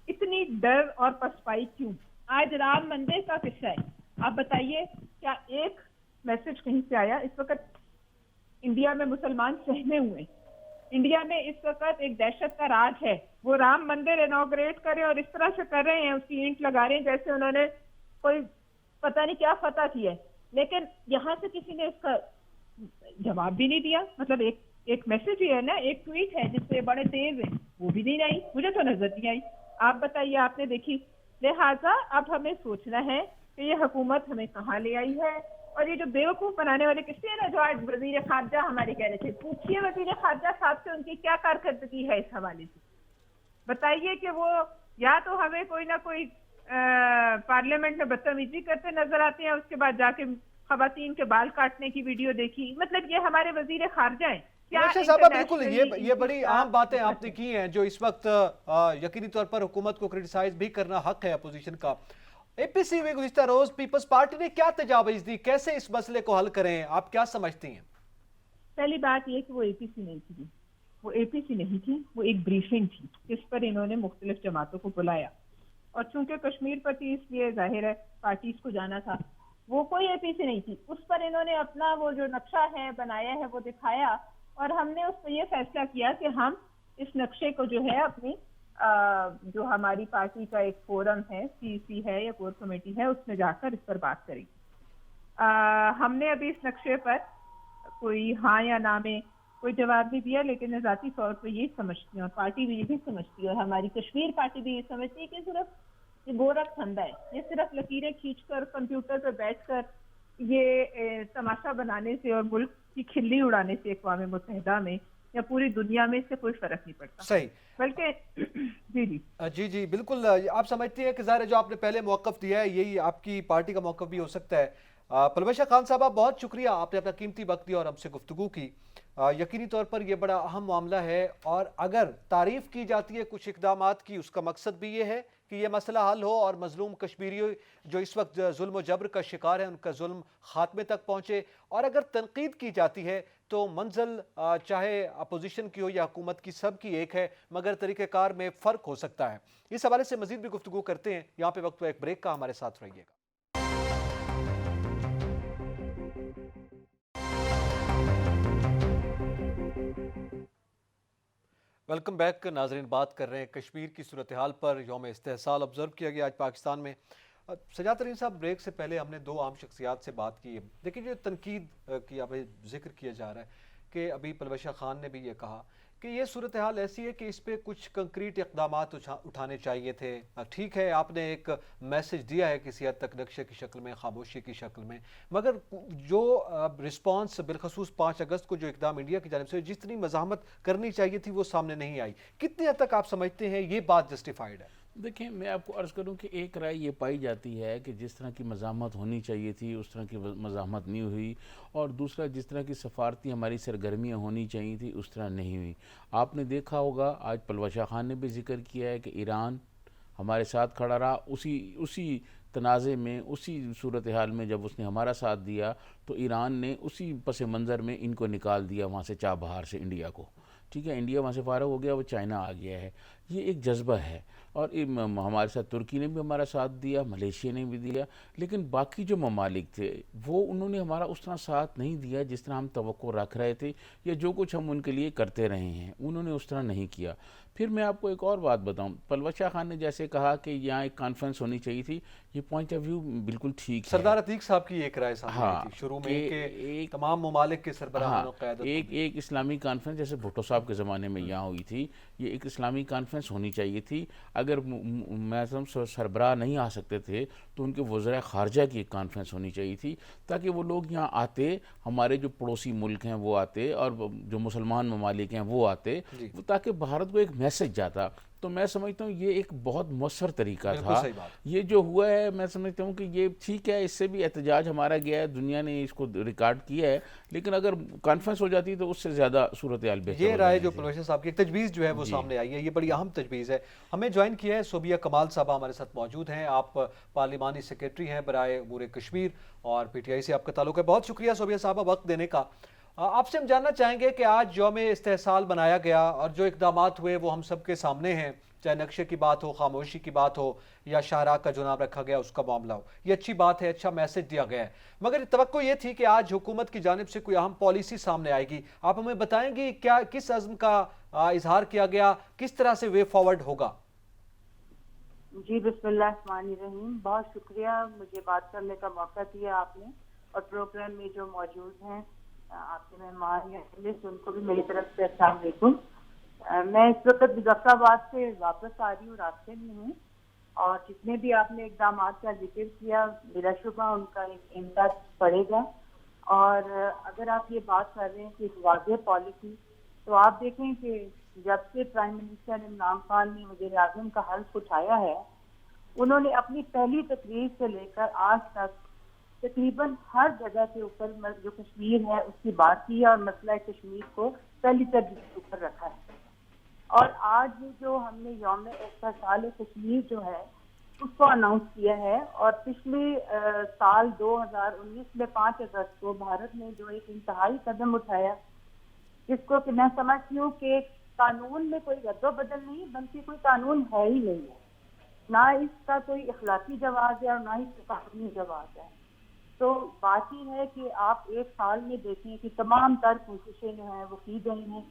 इतनी डर और पसपाई क्यों? आज राम मंदिर का किस्सा है, आप बताइए क्या एक मैसेज कहीं से आया? इस वक्त इंडिया में मुसलमान सहमे हुए, इंडिया में इस वक्त एक दहशत का राज है। वो राम मंदिर इनॉग्रेट करें और इस तरह से कर रहे हैं, उसकी ईंट लगा रहे हैं जैसे उन्होंने कोई पता नहीं क्या फतह की है, लेकिन यहाँ से किसी ने इसका जवाब भी नहीं दिया। मतलब एक मैसेज ही है ना, एक ट्वीट है जिसपे बड़े तेज है, वो भी नहीं आई, मुझे तो नजर नहीं आई। आप बताइए, आपने देखी? लिहाजा अब हमें सोचना है कि ये हुकूमत हमें कहाँ ले आई है। और ये जो बेवकूफ बनाने वाले किस्से है ना, जो आज वजीर खारजा हमारे कह रहे थे, पूछिए वजीर खारजा साहब से उनकी क्या कारकर्दगी है इस हवाले से। बताइए कि वो या तो हमें कोई ना कोई पार्लियामेंट में बदतमीजी करते नजर आते हैं, उसके बाद जाके खवातीन के बाल काटने की वीडियो देखी। मतलब ये हमारे वजीर खारजा हैं क्या? बिल्कुल, ये बड़ी आम बातें आपने की हैं जो इस वक्त यकीनी तौर पर हुकूमत को क्रिटिसाइज भी करना हक है अपोजिशन का। एपीसी में गुज़िश्ता रोज पीपल्स पार्टी ने क्या तजावीज़ दी, कैसे इस मसले को हल करें, आप क्या समझती हैं? पहली बात ये कि वो एपीसी नहीं थी, वो एपीसी नहीं थी, वो एक ब्रीफिंग थी जिस पर इन्होंने मुख्तलिफ जमातों को बुलाया। और चूंकि कश्मीर पर थी इसलिए जाहिर है पार्टीज को जाना था। वो कोई एपीसी नहीं थी, उस पर इन्होंने अपना वो जो नक्शा है बनाया है वो दिखाया और हमने उस पर यह फैसला किया कि हम इस नक्शे को जो है अपनी जो हमारी पार्टी का एक फोरम है, सीसी है या कोर कमेटी है, उसमें जाकर इस पर बात करेंगे। हमने अभी इस नक्शे पर कोई हाँ या ना में कोई जवाब नहीं दिया, लेकिन मैं ज़ाती तौर पर ये समझती हूँ और पार्टी भी यही समझती है और हमारी कश्मीर पार्टी भी ये समझती है कि सिर्फ ये गोरख धंधा है, ये सिर्फ लकीरें खींचकर कंप्यूटर पर बैठकर ये तमाशा बनाने से और मुल्क की खिल्ली उड़ाने से अक़वाम मुत्तहिदा में या पूरी दुनिया में इससे कोई फर्क नहीं पड़ता। सही, बल्कि जी बिल्कुल। आप समझती हैं कि ज़ाहिर है जो आपने पहले मौक़िफ़ दिया है यही आपकी पार्टी का मौक़िफ़ भी हो सकता है। परवेश खान साहब, आप बहुत शुक्रिया, आपने अपना कीमती वक्त दिया और हमसे गुफ्तगू की। यकीनी तौर पर यह बड़ा अहम मामला है और अगर तारीफ़ की जाती है कुछ इक़दामात की, उसका मकसद भी ये है कि ये मसला हल हो और मज़लूम कश्मीरी जो इस वक्त जुल्म व जबर का शिकार है उनका जुल्म ख़ात्मे तक पहुँचे। और अगर तनकीद की जाती है तो मंजिल चाहे अपोजिशन की हो या हुकूमत की, सब की एक है, मगर तरीक़ेकार में फ़र्क हो सकता है। इस हवाले से मज़ीद भी गुफ्तगू करते हैं। यहाँ पे वक्त एक ब्रेक का, हमारे साथ रहिएगा। वेलकम बैक नाजरीन, बात कर रहे हैं कश्मीर की सूरत हाल पर। यौम इस्तेहसाल ऑब्ज़र्व किया गया आज पाकिस्तान में। सजाद तरीन साहब, ब्रेक से पहले हमने 2 आम शख्सियात से बात की है। देखिए, जो तनकीद की अब जिक्र किया जा रहा है कि अभी परवेश खान ने भी ये कहा कि ये सूरत हाल ऐसी है कि इस पर कुछ कंक्रीट इक़दामात उठाने चाहिए थे। ठीक है, आपने एक मैसेज दिया है किसी हद तक नक्शे की शक्ल में, खामोशी की शक्ल में, मगर जो रिस्पांस बिलखसूस 5 अगस्त को जो इक़दाम इंडिया की जानिब से जितनी मज़ाहमत करनी चाहिए थी वो सामने नहीं आई। कितनी हद तक आप समझते हैं ये बात जस्टिफाइड है? देखिए, मैं आपको अर्ज़ करूं कि एक राय ये पाई जाती है कि जिस तरह की मज़ाहमत होनी चाहिए थी उस तरह की मज़ाहमत नहीं हुई, और दूसरा जिस तरह की सफारती हमारी सरगर्मियाँ होनी चाहिए थी उस तरह नहीं हुई। आपने देखा होगा आज परवेश खान ने भी जिक्र किया है कि ईरान हमारे साथ खड़ा रहा, उसी तनाज़े में, उसी सूरत हाल में जब उसने हमारा साथ दिया तो ईरान ने उसी पस मंज़र में इनको निकाल दिया वहाँ से, चाबहार से इंडिया को। ठीक है, इंडिया वहाँ से फारग हो गया, वो चाइना आ गया है। ये एक जज्बा है और हमारे साथ तुर्की ने भी हमारा साथ दिया, मलेशिया ने भी दिया, लेकिन बाकी जो ममालिक थे वो उन्होंने हमारा उस तरह साथ नहीं दिया जिस तरह हम तवक्को रख रहे थे या जो कुछ हम उनके लिए करते रहे हैं, उन्होंने उस तरह नहीं किया। پھر میں آپ کو ایک اور بات بتاؤں، پلوت شاہ خان نے جیسے کہا کہ یہاں ایک کانفرنس ہونی چاہیے تھی، یہ پوائنٹ آف ویو بالکل ٹھیک ہے. سردار عتیق صاحب کی ایک رائے سامنے آئی تھی شروع میں کہ تمام ممالک کے سربراہان و قیادت ایک اسلامی کانفرنس جیسے بھٹو صاحب کے زمانے میں یہاں ہوئی تھی، یہ ایک اسلامی کانفرنس ہونی چاہیے تھی. اگر سربراہ نہیں آ سکتے تھے تو ان کے وزراء خارجہ کی ایک کانفرنس ہونی چاہیے تھی، تاکہ وہ لوگ یہاں آتے، ہمارے جو پڑوسی ملک ہیں وہ آتے اور جو مسلمان ممالک ہیں وہ آتے، تاکہ بھارت کو ایک میسج جاتا. تو میں سمجھتا ہوں یہ ایک بہت مؤثر طریقہ تھا. یہ جو ہوا ہے میں سمجھتا ہوں کہ یہ ٹھیک ہے، اس سے بھی احتجاج ہمارا گیا ہے، دنیا نے اس کو ریکارڈ کیا ہے، لیکن اگر کانفرنس ہو جاتی تو اس سے زیادہ صورتحال بہتر. یہ رائے جو پلوت شاہ صاحب کی ایک تجویز جو ہے وہ سامنے آئی ہے، یہ بڑی اہم تجویز ہے. ہمیں جوائن کیا ہے صوبیہ کمال صاحبہ ہمارے ساتھ موجود ہیں. آپ پارلیمانی سیکریٹری ہیں برائے امور کشمیر اور پی ٹی آئی سے آپ کا تعلق ہے. بہت شکریہ صوبیہ صاحبہ وقت دینے کا. آپ سے ہم جاننا چاہیں گے کہ آج یوم استحصال بنایا گیا اور جو اقدامات ہوئے وہ ہم سب کے سامنے ہیں، چاہے نقشے کی بات ہو، خاموشی کی بات ہو یا شاہراہ کا جو نام رکھا گیا اس کا معاملہ ہو. یہ اچھی بات ہے، اچھا میسج دیا گیا ہے، مگر توقع یہ تھی کہ آج حکومت کی جانب سے کوئی اہم پالیسی سامنے آئے گی. آپ ہمیں بتائیں گی کیا کس عزم کا اظہار کیا گیا، کس طرح سے وے فارورڈ ہوگا؟ جی بسم اللہ الرحمن الرحیم. بہت شکریہ مجھے بات کرنے کا موقع دیا آپ نے، اور پروگرام میں جو موجود ہیں آپ کے مہمان یا ان کو بھی میری طرف سے السلام علیکم. میں اس وقت مظفر آباد سے واپس آ رہی ہوں، راستے میں ہوں، اور جتنے بھی آپ نے اقدامات کا ذکر کیا بلا شبہ ان کا ایک امداد پڑے گا. اور اگر آپ یہ بات کر رہے ہیں کہ ایک واضح پالیسی، تو آپ دیکھیں کہ جب سے پرائم منسٹر عمران خان نے وزیر اعظم کا حلف اٹھایا ہے، انہوں نے اپنی پہلی تقریر سے لے کر آج تک تقریباً ہر جگہ کے اوپر جو کشمیر ہے اس کی بات کی ہے اور مسئلہ کشمیر کو پہلی ترجیح کے اوپر رکھا ہے. اور آج جو ہم نے یوم استحصال کشمیر جو ہے اس کو اناؤنس کیا ہے، اور پچھلے سال 2019 میں 5 اگست کو بھارت نے جو ایک انتہائی قدم اٹھایا، جس کو کہ میں سمجھتی ہوں کہ قانون میں کوئی رد و بدل نہیں، بلکہ کوئی قانون ہے ہی نہیں ہے، نہ اس کا کوئی اخلاقی جواز ہے اور نہ ہی اس کا قانونی جواز ہے. تو بات یہ ہے کہ آپ ایک سال میں دیکھیں کہ تمام تر کوششیں جو ہیں وہ کی گئی ہیں،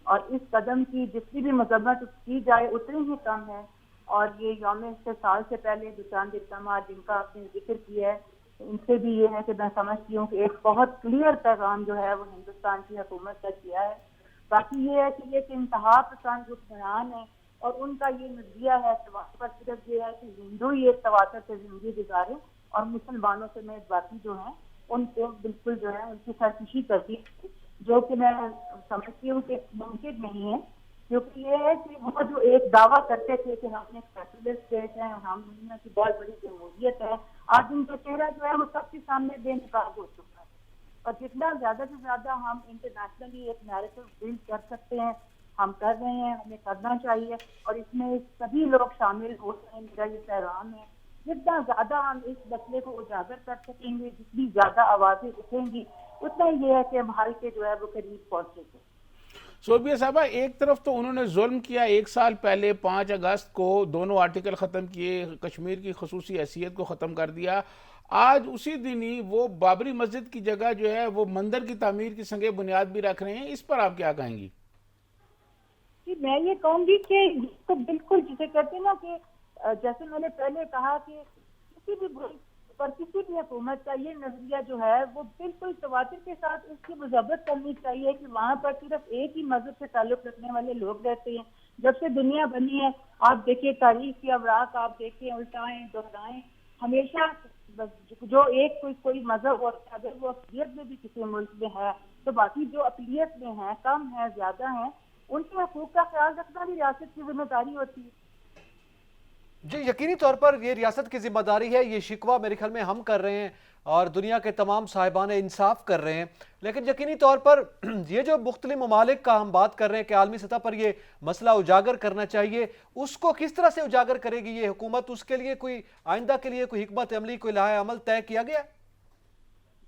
اور اس قدم کی جتنی بھی مذمت کی جائے اتنی ہی کم ہے. اور یہ یوم استحصال سے پہلے جو چند اقدامات جن کا آپ نے ذکر کیا ہے، ان سے بھی یہ ہے کہ میں سمجھتی ہوں کہ ایک بہت کلیئر پیغام جو ہے وہ ہندوستان کی حکومت تک کیا ہے. باقی یہ ہے کہ یہ ایک انتہا پسند حکمران ہے، اور ان کا یہ نظریہ ہے کہ وہاں پر صرف یہ ہے کہ ہندو ہی ایک تواتر سے زندگی گزارے، اور مسلمانوں سے میں باقی جو ہیں ان کو بالکل جو ہے ان کی سرکشی کرتی، جو کہ میں سمجھتی ہوں کہ ممکن نہیں ہے. کیونکہ یہ ہے کہ وہ جو ایک دعویٰ کرتے تھے کہ ہم ایک سیکولر اسٹیٹ ہیں، ہم دنیا کی بہت بڑی جمہوریت ہے، آج ان کا چہرہ جو ہے وہ سب کے سامنے بے نقاب ہو چکا ہے. اور جتنا زیادہ سے زیادہ ہم انٹرنیشنلی ایک نیریٹو بلڈ کر سکتے ہیں ہم کر رہے ہیں، ہمیں کرنا چاہیے، اور اس میں سبھی لوگ شامل ہو رہے ہیں. میرا یہ پیغام ہے جتنا زیادہ ہم اس مسئلے کو اجاگر کر سکیں گے، جتنی زیادہ آوازیں اٹھیں گی، اتنا یہ ہے کہ ہم حل کے جو ہے وہ قریب پہنچے گے. صوبیہ صاحبہ، ایک طرف تو انہوں نے ظلم کیا، 1 سال پہلے 5 اگست کو دونوں آرٹیکل ختم کیے، کشمیر کی خصوصی حیثیت کو ختم کر دیا. آج اسی دن ہی وہ بابری مسجد کی جگہ جو ہے وہ مندر کی تعمیر کی سنگ بنیاد بھی رکھ رہے ہیں. اس پر آپ کیا کہیں گی؟ جی میں یہ کہوں گی کہ تو بالکل جسے کہتے ہیں نا کہ جیسے میں نے پہلے کہا کہ کسی بھی پر کسی بھی حکومت کا یہ نظریہ جو ہے وہ بالکل تواتر کے ساتھ اس کی مذمت کرنی چاہیے کہ وہاں پر صرف ایک ہی مذہب سے تعلق رکھنے والے لوگ رہتے ہیں. جب سے دنیا بنی ہے آپ دیکھیں تاریخ کے اوراق آپ دیکھیں الٹائیں دہرائیں، ہمیشہ جو ایک کوئی مذہب اور اگر وہ اقلیت میں بھی کسی ملک میں ہے تو باقی جو اقلیت میں ہیں کم ہے زیادہ ہیں ان کے حقوق کا خیال رکھنا بھی ریاست کی ذمہ داری ہوتی ہے. جی یقینی طور پر یہ ریاست کی ذمہ داری ہے. یہ شکوہ میرے خیال میں ہم کر رہے ہیں اور دنیا کے تمام صاحبان انصاف کر رہے ہیں، لیکن یقینی طور پر یہ جو مختلف ممالک کا ہم بات کر رہے ہیں کہ عالمی سطح پر یہ مسئلہ اجاگر کرنا چاہیے، اس کو کس طرح سے اجاگر کرے گی یہ حکومت؟ اس کے لیے کوئی آئندہ کے لیے کوئی حکمت عملی، کوئی لائحہ عمل طے کیا گیا؟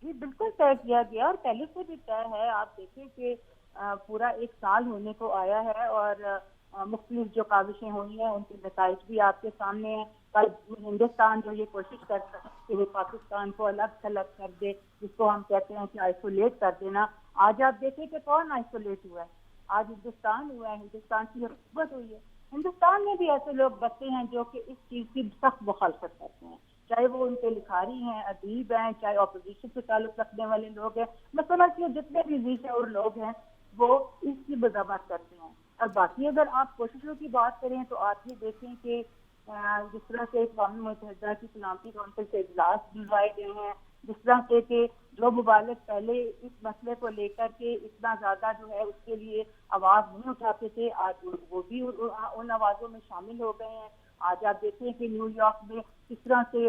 جی بالکل طے کیا گیا، اور پہلے سے بھی طے ہے. آپ دیکھیں کہ پورا 1 سال ہونے کو آیا ہے اور مختلف جو کاوشیں ہوئی ہیں ان کے نتائج بھی آپ کے سامنے ہیں. کل ہندوستان جو یہ کوشش کرتا ہے کہ وہ پاکستان کو الگ تھلگ کر دے، جس کو ہم کہتے ہیں کہ آئسولیٹ کر دینا، آج آپ دیکھیں کہ کون آئسولیٹ ہوا ہے. آج ہندوستان ہوا ہے, ہندوستان کی حکومت ہوئی ہے. ہندوستان میں بھی ایسے لوگ بستے ہیں جو کہ اس چیز کی سخت مخالفت کرتے ہیں, چاہے وہ ان کے لکھاری ہیں, ادیب ہیں, چاہے اپوزیشن سے تعلق رکھنے والے لوگ ہیں. میں سمجھتی ہوں جتنے بھی ذی شعور لوگ ہیں وہ اس کی مذمت کرتے ہیں. اور باقی اگر آپ کوششوں کی بات کریں تو آپ یہ دیکھیں کہ جس طرح سے اقوام متحدہ کی سلامتی کونسل سے اجلاس بلوائے گئے ہیں, جس طرح سے کہ جو ممالک پہلے اس مسئلے کو لے کر کے اتنا زیادہ جو ہے اس کے لیے آواز نہیں اٹھاتے تھے, آج وہ بھی ان آوازوں میں شامل ہو گئے ہیں. آج آپ دیکھیں کہ نیو یارک میں کس طرح سے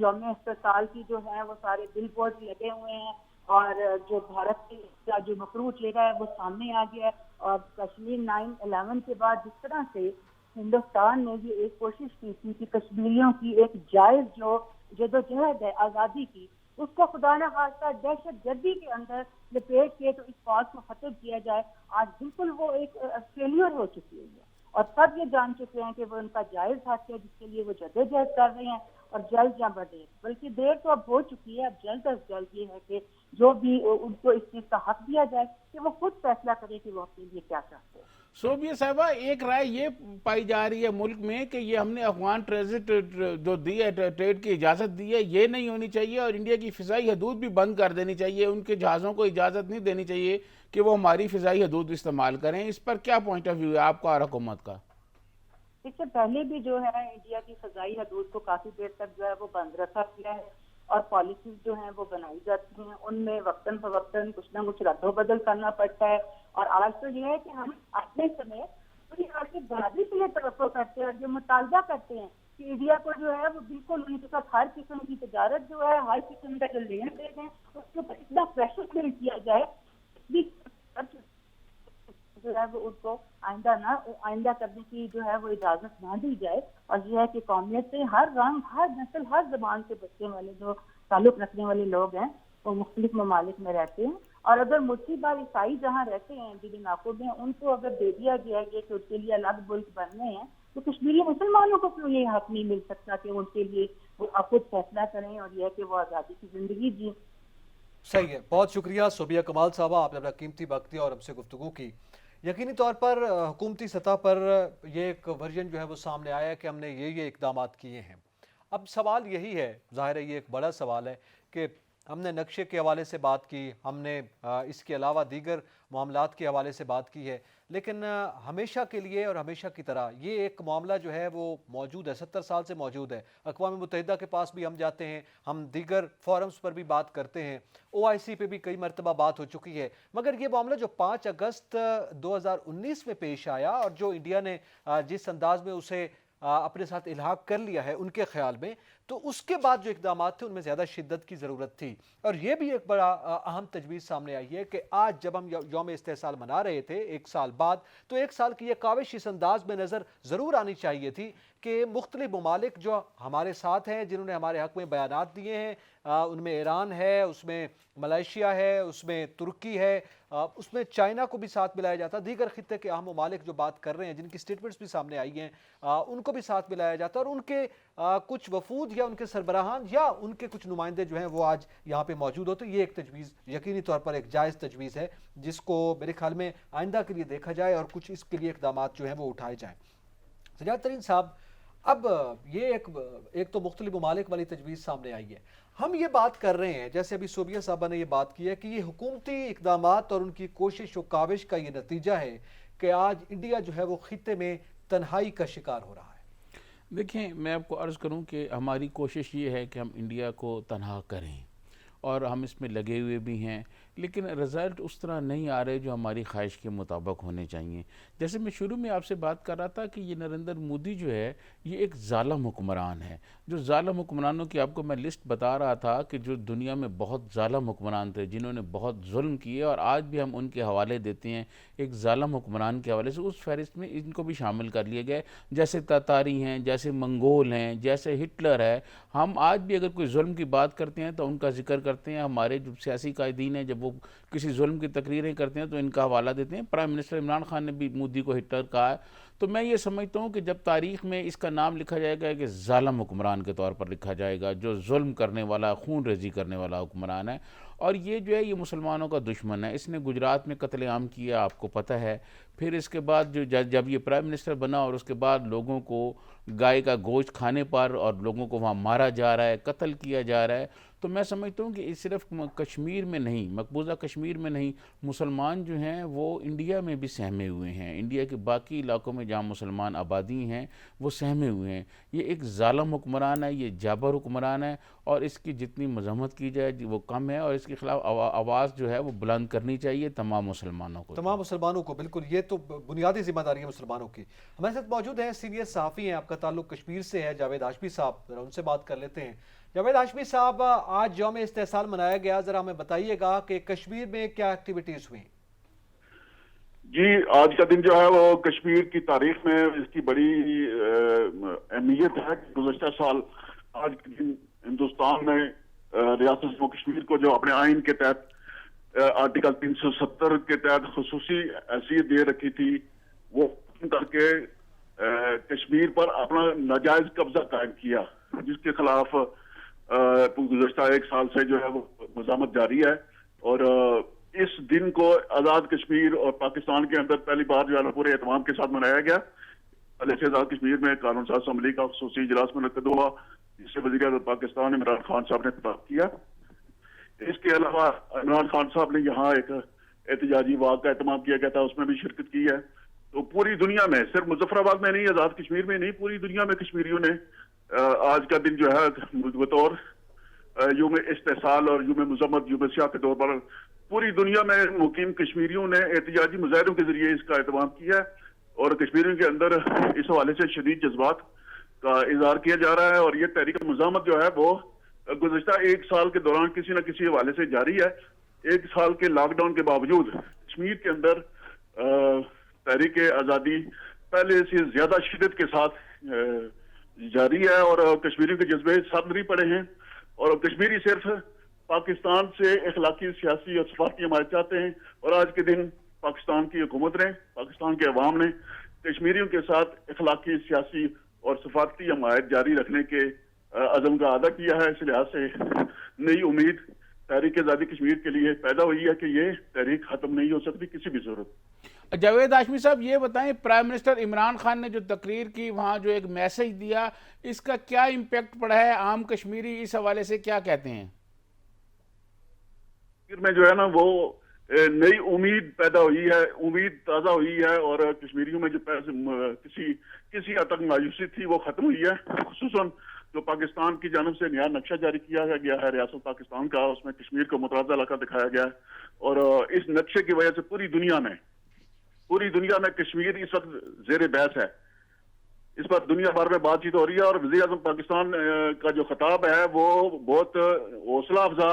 یوم استحصال کی جو ہے وہ سارے بل بورڈ لگے ہوئے ہیں, اور جو بھارت کا جو مکروہ چہرہ ہے وہ سامنے آ گیا ہے. اور کشمیر 9/11 کے بعد جس طرح سے ہندوستان نے یہ ایک کوشش کی تھی کہ کشمیریوں کی ایک جائز جو جدوجہد ہے آزادی کی, اس کو خدا نہ خواستہ دہشت گردی کے اندر لپیٹ کے تو اس فوج کو ختم کیا جائے, آج بالکل وہ ایک فیلئر ہو چکی ہے. اور سب یہ جان چکے ہیں کہ وہ ان کا جائز حق ہے جس کے لیے وہ جدوجہد کر رہے ہیں, اور جلد یا بدیر بلکہ دیر تو اب ہو چکی ہے. اب جلد از جلد یہ ہے کہ جو بھی ان کو اس چیز کا حق دیا جائے کہ وہ خود فیصلہ کرے کہ وہ اپنے لیے کیا چاہتے ہیں. صوبیہ صاحبہ, ایک رائے یہ پائی جا رہی ہے ملک میں کہ یہ ہم نے افغان ٹرانزٹ جو دی ہے, ٹریڈ کی اجازت دی ہے, یہ نہیں ہونی چاہیے, اور انڈیا کی فضائی حدود بھی بند کر دینی چاہیے. ان کے جہازوں کو اجازت نہیں دینی چاہیے کہ وہ ہماری فضائی حدود استعمال کریں. اس پر کیا پوائنٹ آف ویو ہے آپ کا اور حکومت کا؟ اس سے پہلے بھی جو ہے انڈیا کی فضائی حدود کو کافی دیر تک جو ہے وہ بند رکھا گیا ہے, اور پالیسیز جو ہیں وہ بنائی جاتی ہیں, ان میں وقتاً فوقتاً کچھ نہ کچھ رد و بدل کرنا پڑتا ہے. اور آج تو یہ ہے کہ ہم اپنے سمے پوری آج کی برادری کے لیے توقع کرتے ہیں, اور جو مطالبہ کرتے ہیں کہ انڈیا کو جو ہے وہ بالکل ان کے ساتھ ہر قسم کی تجارت جو ہے, ہر قسم کا جو لین دین ہے اس کے اوپر اتنا پریشر نہیں کیا جائے جو ہے وہ ان کو آئندہ کرنے کی جو ہے وہ اجازت نہ دی جائے. اور یہ ہے کہ قومیت سے ہر رنگ, ہر نسل, ہر زبان سے بچنے والے جو تعلق رکھنے والے لوگ ہیں وہ مختلف ممالک میں رہتے ہیں, اور اگر مٹھی بھر عیسائی جہاں رہتے ہیں دل علاقوں میں, ان کو اگر دے دیا گیا کہ ان کے لیے الگ ملک بننے ہیں, تو کشمیری مسلمانوں کو کیوں یہ حق نہیں مل سکتا کہ ان کے لیے وہ خود فیصلہ کریں, اور یہ ہے کہ وہ آزادی کی زندگی جی. صحیح ہے, بہت شکریہ صوبیہ کمال صاحبہ, آپ نے اپنا قیمتی وقت دیا اور ہم سے گفتگو کی. یقینی طور پر حکومتی سطح پر یہ ایک ورژن جو ہے وہ سامنے آیا ہے کہ ہم نے یہ اقدامات کیے ہیں. اب سوال یہی ہے, ظاہر ہے یہ ایک بڑا سوال ہے کہ ہم نے نقشے کے حوالے سے بات کی, ہم نے اس کے علاوہ دیگر معاملات کے حوالے سے بات کی ہے, لیکن ہمیشہ کے لیے اور ہمیشہ کی طرح یہ ایک معاملہ جو ہے وہ موجود ہے, 70 سال سے موجود ہے. اقوام متحدہ کے پاس بھی ہم جاتے ہیں, ہم دیگر فورمز پر بھی بات کرتے ہیں, OIC پہ بھی کئی مرتبہ بات ہو چکی ہے, مگر یہ معاملہ جو 5 اگست 2019 میں پیش آیا اور جو انڈیا نے جس انداز میں اسے اپنے ساتھ الحاق کر لیا ہے ان کے خیال میں, تو اس کے بعد جو اقدامات تھے ان میں زیادہ شدت کی ضرورت تھی. اور یہ بھی ایک بڑا اہم تجویز سامنے آئی ہے کہ آج جب ہم یوم استحصال منا رہے تھے 1 سال بعد, تو 1 سال کی یہ کاوش اس انداز میں نظر ضرور آنی چاہیے تھی کہ مختلف ممالک جو ہمارے ساتھ ہیں, جنہوں نے ہمارے حق میں بیانات دیے ہیں, ان میں ایران ہے, اس میں ملائیشیا ہے, اس میں ترکی ہے, اس میں چائنا کو بھی ساتھ ملایا جاتا, دیگر خطے کے اہم ممالک جو بات کر رہے ہیں جن کی سٹیٹمنٹس بھی سامنے آئی ہیں ان کو بھی ساتھ ملایا جاتا, اور ان کے کچھ وفود یا ان کے سربراہان یا ان کے کچھ نمائندے جو ہیں وہ آج یہاں پہ موجود ہوتے. یہ ایک تجویز یقینی طور پر ایک جائز تجویز ہے جس کو میرے خیال میں آئندہ کے لیے دیکھا جائے اور کچھ اس کے لیے اقدامات جو ہیں وہ اٹھائے جائیں. سجاد ترین صاحب, اب یہ ایک تو مختلف ممالک والی تجویز سامنے آئی ہے, ہم یہ بات کر رہے ہیں جیسے ابھی صوبیہ صاحبہ نے یہ بات کی ہے کہ یہ حکومتی اقدامات اور ان کی کوشش و کاوش کا یہ نتیجہ ہے کہ آج انڈیا جو ہے وہ خطے میں تنہائی کا شکار ہو رہا ہے. دیکھیں, میں آپ کو عرض کروں کہ ہماری کوشش یہ ہے کہ ہم انڈیا کو تنہا کریں, اور ہم اس میں لگے ہوئے بھی ہیں, لیکن رزلٹ اس طرح نہیں آ رہے جو ہماری خواہش کے مطابق ہونے چاہیے. جیسے میں شروع میں آپ سے بات کر رہا تھا کہ یہ نریندر مودی جو ہے یہ ایک ظالم حکمران ہے. جو ظالم حکمرانوں کی آپ کو میں لسٹ بتا رہا تھا کہ جو دنیا میں بہت ظالم حکمران تھے جنہوں نے بہت ظلم کیے, اور آج بھی ہم ان کے حوالے دیتے ہیں ایک ظالم حکمران کے حوالے سے, اس فہرست میں ان کو بھی شامل کر لیے گئے. جیسے تاتاری ہیں, جیسے منگول ہیں, جیسے ہٹلر ہے. ہم آج بھی اگر کوئی ظلم کی بات کرتے ہیں تو ان کا ذکر کرتے ہیں. ہمارے جو سیاسی قائدین ہیں جب وہ کسی ظلم کی تقریریں کرتے ہیں تو ان کا حوالہ دیتے ہیں. پرائم منسٹر عمران خان نے بھی مودی کو ہٹلر کہا ہے. تو میں یہ سمجھتا ہوں کہ جب تاریخ میں اس کا نام لکھا جائے گا کہ ظالم حکمران کے طور پر لکھا جائے گا، جو ظلم کرنے والا، خون ریزی کرنے والا حکمران ہے، اور یہ جو ہے یہ مسلمانوں کا دشمن ہے. اس نے گجرات میں قتل عام کیا، آپ کو پتہ ہے. پھر اس کے بعد جب یہ پرائم منسٹر بنا اور اس کے بعد لوگوں کو گائے کا گوشت کھانے پر اور لوگوں کو وہاں مارا جا رہا ہے، قتل کیا جا رہا ہے، تو میں سمجھتا ہوں کہ یہ صرف کشمیر میں نہیں، مقبوضہ کشمیر میں نہیں، مسلمان جو ہیں وہ انڈیا میں بھی سہمے ہوئے ہیں. انڈیا کے باقی علاقوں میں جہاں مسلمان آبادی ہیں وہ سہمے ہوئے ہیں. یہ ایک ظالم حکمران ہے، یہ جابر حکمران ہے، اور اس کی جتنی مذمت کی جائے وہ کم ہے، اور اس کے خلاف آواز جو ہے وہ بلند کرنی چاہیے تمام مسلمانوں کو. تمام مسلمانوں کو، بالکل، یہ تو بنیادی ذمہ داری ہے مسلمانوں کی. ہمارے ساتھ موجود ہیں سینئر صحافی ہیں، آپ کا تعلق کشمیر سے ہے، جاوید ہاشمی صاحب، ذرا ان سے بات کر لیتے ہیں. جاوید ہاشمی صاحب، آج یوم استحصال منایا گیا، ذرا ہمیں بتائیے گا کہ کشمیر میں کیا ایکٹیویٹیز ہوئیں؟ جی، آج کا دن جو ہے وہ کشمیر کی تاریخ میں اس کی بڑی اہمیت ہے. گزشتہ سال آج کے دن ہندوستان میں ریاست جموں کشمیر کو جو اپنے آئین کے تحت آرٹیکل 370 کے تحت خصوصی حیثیت دے رکھی تھی، وہ کر کے کشمیر پر اپنا ناجائز قبضہ قائم کیا، جس کے خلاف گزشتہ ایک سال سے جو ہے وہ مزاحمت جاری ہے. اور اس دن کو آزاد کشمیر اور پاکستان کے اندر پہلی بار جو ہے پورے اہتمام کے ساتھ منایا گیا. پہلے سے آزاد کشمیر میں قانون ساز اسمبلی کا خصوصی اجلاس منعقد ہوا، جس سے وزیر اعظم پاکستان عمران خان صاحب نے خطاب کیا. اس کے علاوہ عمران خان صاحب نے یہاں ایک احتجاجی واک کا اہتمام کیا گیا تھا، اس میں بھی شرکت کی ہے. تو پوری دنیا میں، صرف مظفر آباد میں نہیں، آزاد کشمیر میں نہیں، پوری دنیا میں کشمیریوں نے آج کا دن جو ہے بطور یوم استحصال اور یوم مذمت، یوم سیاہ کے طور پر پوری دنیا میں مقیم کشمیریوں نے احتجاجی مظاہروں کے ذریعے اس کا اہتمام کیا ہے. اور کشمیریوں کے اندر اس حوالے سے شدید جذبات کا اظہار کیا جا رہا ہے. اور یہ تحریک مزاحمت جو ہے وہ گزشتہ ایک سال کے دوران کسی نہ کسی حوالے سے جاری ہے. ایک سال کے لاک ڈاؤن کے باوجود کشمیر کے اندر تحریک آزادی پہلے سے زیادہ شدت کے ساتھ جاری ہے، اور کشمیریوں کے جذبے سب نہیں پڑے ہیں. اور کشمیری صرف پاکستان سے اخلاقی، سیاسی اور سفارتی حمایت چاہتے ہیں. اور آج کے دن پاکستان کی حکومت نے، پاکستان کے عوام نے کشمیریوں کے ساتھ اخلاقی، سیاسی اور سفارتی حمایت جاری رکھنے کے عزم کا اعادہ کیا ہے. اس لحاظ سے نئی امید تحریک آزادی کشمیر کے لیے پیدا ہوئی ہے کہ یہ تحریک ختم نہیں ہو سکتی کسی بھی صورت. جاوید ہاشمی صاحب، یہ بتائیں، پرائم منسٹر عمران خان نے جو تقریر کی، وہاں جو ایک میسج دیا، اس کا کیا امپیکٹ پڑا ہے؟ عام کشمیری اس حوالے سے کیا کہتے ہیں؟ میں جو ہے نا وہ نئی امید پیدا ہوئی ہے، امید تازہ ہوئی ہے، اور کشمیریوں میں جو کسی حد تک مایوسی تھی وہ ختم ہوئی ہے. خصوصاً جو پاکستان کی جانب سے نیا نقشہ جاری کیا گیا ہے ریاست پاکستان کا، اس میں کشمیر کو متنازع علاقہ دکھایا گیا ہے. اور اس نقشے کی وجہ سے پوری دنیا میں کشمیر اس وقت زیر بحث ہے. اس پر دنیا بھر میں بات چیت ہو رہی ہے. اور وزیر اعظم پاکستان کا جو خطاب ہے وہ بہت حوصلہ افزا،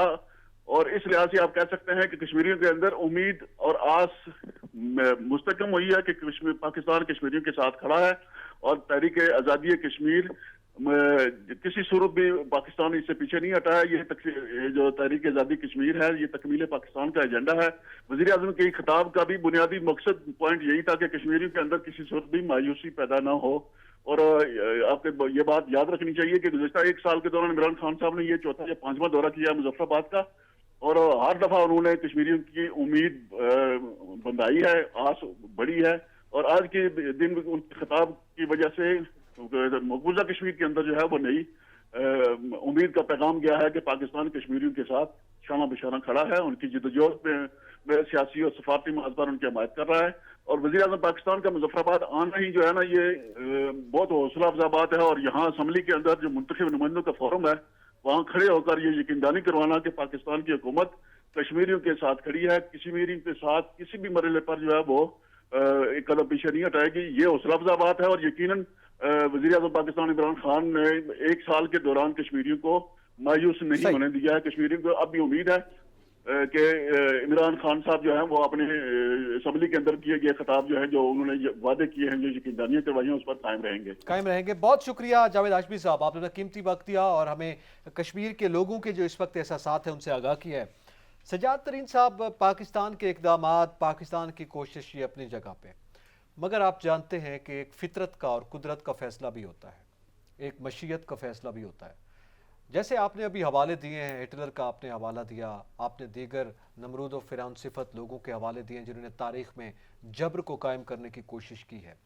اور اس لحاظ سے آپ کہہ سکتے ہیں کہ کشمیریوں کے اندر امید اور آس مستحکم ہوئی ہے کہ پاکستان کشمیریوں کے ساتھ کھڑا ہے. اور تحریک آزادی کشمیر کسی صورت بھی پاکستان اس سے پیچھے نہیں ہٹا ہے. یہ جو تحریک آزادی کشمیر ہے، یہ تکمیل پاکستان کا ایجنڈا ہے. وزیر اعظم کے خطاب کا بھی بنیادی مقصد پوائنٹ یہی تھا کہ کشمیریوں کے اندر کسی صورت بھی مایوسی پیدا نہ ہو. اور آپ کو یہ بات یاد رکھنی چاہیے کہ گزشتہ ایک سال کے دوران عمران خان صاحب نے یہ چوتھا یا پانچواں دورہ کیا مظفر آباد کا، اور ہر دفعہ انہوں نے کشمیریوں کی امید بندھائی ہے، آس بڑی ہے. اور آج کے دن ان کے خطاب کی وجہ سے مقبوضہ کشمیر کے اندر جو ہے وہ نئی امید کا پیغام گیا ہے کہ پاکستان کشمیریوں کے ساتھ شانہ بشانہ کھڑا ہے، ان کی جدوجہد میں سیاسی اور سفارتی محاذ پر ان کی حمایت کر رہا ہے. اور وزیر اعظم پاکستان کا مظفر آباد آنا ہی جو ہے نا یہ بہت حوصلہ افزا بات ہے. اور یہاں اسمبلی کے اندر جو منتخب نمائندوں کا فورم ہے، وہاں کھڑے ہو کر یہ یقین دہانی کروانا کہ پاکستان کی حکومت کشمیریوں کے ساتھ کھڑی ہے، کشمیریوں کے ساتھ کسی بھی مرحلے پر جو ہے وہ ایک قدم پیچھے نہیں ہٹائے گی، یہ حوصلہ افزا بات ہے. اور یقیناً وزیر اعظم پاکستان عمران خان نے ایک سال کے دوران کشمیریوں کو مایوس نہیں ہونے دیا ہے. کشمیریوں کو اب بھی امید ہے کہ عمران خان صاحب جو ہیں وہ اپنے اسمبلی کے اندر کیے گئے خطاب جو ہے، جو انہوں نے وعدے کیے ہیں، جو یقیندانیاں کروائی ہیں، اس پر قائم رہیں گے. بہت شکریہ جاوید ہاشمی صاحب، آپ نے قیمتی وقت دیا اور ہمیں کشمیر کے لوگوں کے جو اس وقت احساسات ہیں ان سے آگاہ کیا ہے. سجاد ترین صاحب، پاکستان کے اقدامات، پاکستان کی کوشش یہ اپنی جگہ پہ، मगर आप जानते हैं कि एक फितरत का और कुदरत का फ़ैसला भी होता है, एक मशीयत का फ़ैसला भी होता है। जैसे आपने अभी हवाले दिए हैं, हिटलर का आपने हवाला दिया, आपने दीगर नमरूद और फ़िरौन सिफत लोगों के हवाले दिए जिन्होंने तारीख़ में जबर को कायम करने की कोशिश की है,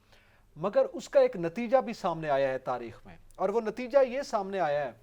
मगर उसका एक नतीजा भी सामने आया है तारीख़ में, और वो नतीजा ये सामने आया है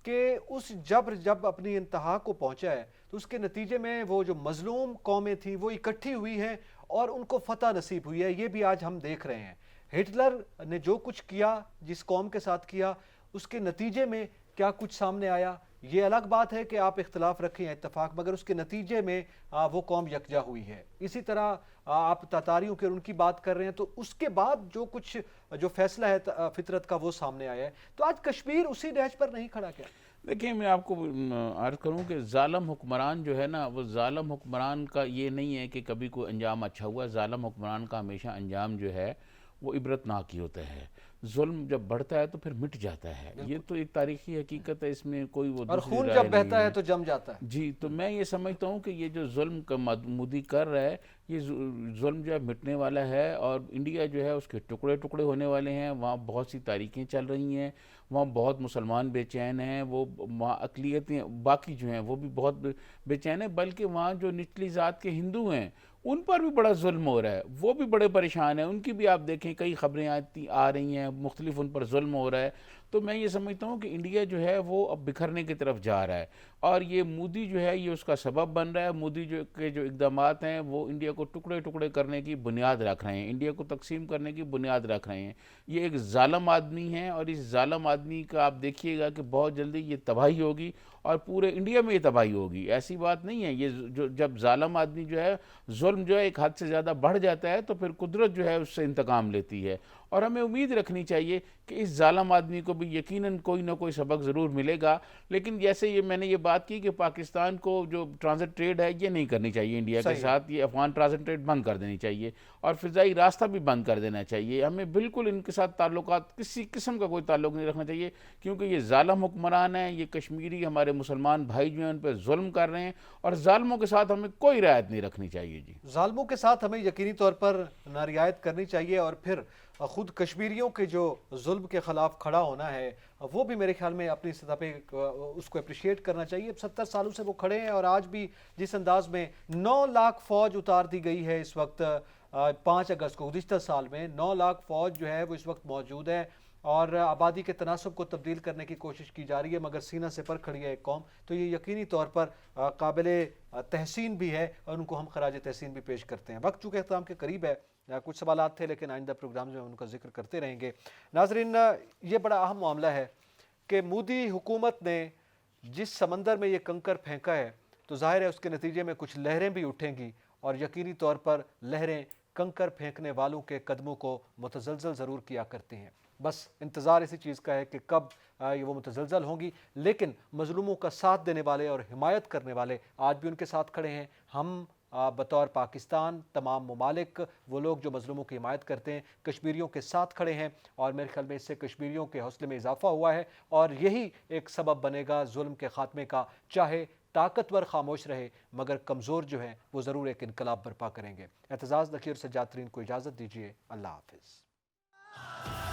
कि उस जबर जब अपनी इंतहा को पहुँचा है तो उसके नतीजे में वो जो मज़लूम कौमें थी वो इकट्ठी हुई हैं और उनको फ़तह नसीब हुई है। ये भी आज हम देख रहे हैं। हिटलर ने जो कुछ किया, जिस कौम के साथ किया, उसके नतीजे में क्या कुछ सामने आया, ये अलग बात है कि आप इख्तलाफ रखें या इत्तफाक, मगर उसके नतीजे में वो कौम यकजा हुई है। इसी तरह आप तातारियों के उनकी बात कर रहे हैं, तो उसके बाद जो फैसला है फितरत का वो सामने आया है। तो आज कश्मीर उसी नहज पर नहीं खड़ा क्या? देखिए, मैं आपको अर्ज़ करूं कि ज़ालिम हुक्मरान जो है ना, वो ज़ालिम हुक्मरान का ये नहीं है कि कभी कोई अंजाम अच्छा हुआ। ज़ालिम हुक्मरान का हमेशा अंजाम जो है वो इबरतनाक ही होता है। जुल्म जब बढ़ता है तो फिर मिट जाता है। ये तो एक तारीखी हकीकत है, इसमें कोई वो और खून जब बहता है तो जम जाता है। जी, तो मैं ये समझता हूँ कि ये जो जुल्म का मोदी कर रहा है, ये जुल्म जो है मिटने वाला है, और इंडिया जो है उसके टुकड़े टुकड़े होने वाले हैं। वहाँ बहुत सी तारीखें चल रही हैं, वहाँ बहुत मुसलमान बेचैन हैं, वो वहाँ अक़लियतें बाकी जो हैं वो भी बहुत बेचैन हैं, बल्कि वहाँ जो निचली ज़ात के हिंदू हैं उन पर भी बड़ा जुल्म हो रहा है, वो भी बड़े परेशान हैं। उनकी भी आप देखें कई खबरें आ रही हैं, मुख्तलिफ उन पर जुल्म हो रहा है। तो मैं ये समझता हूँ कि इंडिया जो है वो अब बिखरने की तरफ जा रहा है, और ये मोदी जो है ये उसका सबब बन रहा है। मोदी जो इक़दामात हैं वो इंडिया को टुकड़े टुकड़े करने की बुनियाद रख रहे हैं, इंडिया को तकसीम करने की बुनियाद रख रहे हैं। ये एक ज़ालिम आदमी है, और इस ज़ालिम आदमी का आप देखिएगा कि बहुत जल्दी ये तबाही होगी, और पूरे इंडिया में ये तबाही होगी। ऐसी बात नहीं है, ये जब ज़ालिम आदमी जो है, जुल्म जो है एक हद से ज़्यादा बढ़ जाता है, तो फिर कुदरत जो है उससे इंतकाम लेती है। और हमें उम्मीद रखनी चाहिए कि इस ज़ालिम आदमी को भी यकीनन कोई ना कोई सबक ज़रूर मिलेगा। लेकिन जैसे मैंने ये बात की कि पाकिस्तान को जो ट्रांजिट ट्रेड है ये नहीं करनी चाहिए इंडिया के साथ, ये अफगान ट्रांजिट ट्रेड बंद कर देनी चाहिए, और फ़िज़ाई रास्ता भी बंद कर देना चाहिए। हमें बिल्कुल इनके साथ ताल्लुकात, किसी किस्म का कोई ताल्लुक नहीं रखना चाहिए, क्योंकि ये ज़ालिम हुक्मरान हैं। ये कश्मीरी हमारे मुसलमान भाई जो हैं उन पर जुल्म कर रहे हैं, और ज़ालिमों के साथ हमें कोई रियायत नहीं रखनी चाहिए। जी, ज़ालिमों के साथ हमें यकीनी तौर पर ना रियायत करनी चाहिए, और फिर ख़ुद कश्मीरियों के जो जुल्म के ख़िलाफ़ खड़ा होना है वो भी मेरे ख्याल में अपनी सतह पे उसको अप्रिशिएट करना चाहिए। 70 सालों से वो खड़े हैं, और आज भी जिस अंदाज में 9 लाख फ़ौज उतार दी गई है इस वक्त, 5 अगस्त को गुज़िश्ता साल में 9 लाख फ़ौज जो है वो इस वक्त मौजूद है, और आबादी के तनासब को तब्दील करने की कोशिश की जा रही है, मगर सीना से पर खड़ी है एक कौम। तो ये यकीनी तौर पर काबिल तहसीन भी है, और उनको हम खराज तहसीन भी पेश करते हैं। वक्त चूँकि अख्ताम के करीब है, कुछ सवालात थे लेकिन आइंदा प्रोग्राम में उनका जिक्र करते रहेंगे। नाजरीन, ये बड़ा अहम मामला है कि मोदी हुकूमत ने जिस समंदर में ये कंकर फेंका है, तो जाहिर है उसके नतीजे में कुछ लहरें भी उठेंगी, और यकीनी तौर पर लहरें कंकर फेंकने वालों के कदमों को मुतज़लज़ल ज़रूर किया करती हैं। बस इंतज़ार इसी चीज़ का है कि कब ये वो मुतज़लज़ल होंगी, लेकिन मज़लूमों का साथ देने वाले और हिमायत करने वाले आज भी उनके साथ खड़े हैं। हम बतौर पाकिस्तान, तमाम ममालिक, वो लोग जो मज़लूमों की हिमायत करते हैं, कश्मीरियों के साथ खड़े हैं, और मेरे ख्याल में इससे कश्मीरियों के हौसले में इजाफ़ा हुआ है, और यही एक सबब बनेगा जुल्म के ख़ात्मे का। चाहे ताकतवर खामोश रहे, मगर कमज़ोर जो है वो ज़रूर एक इनकलाब बर्पा करेंगे। एतजाज़ नकीर सज्जाद तरीन को इजाज़त दीजिए। अल्लाह हाफ़िज़।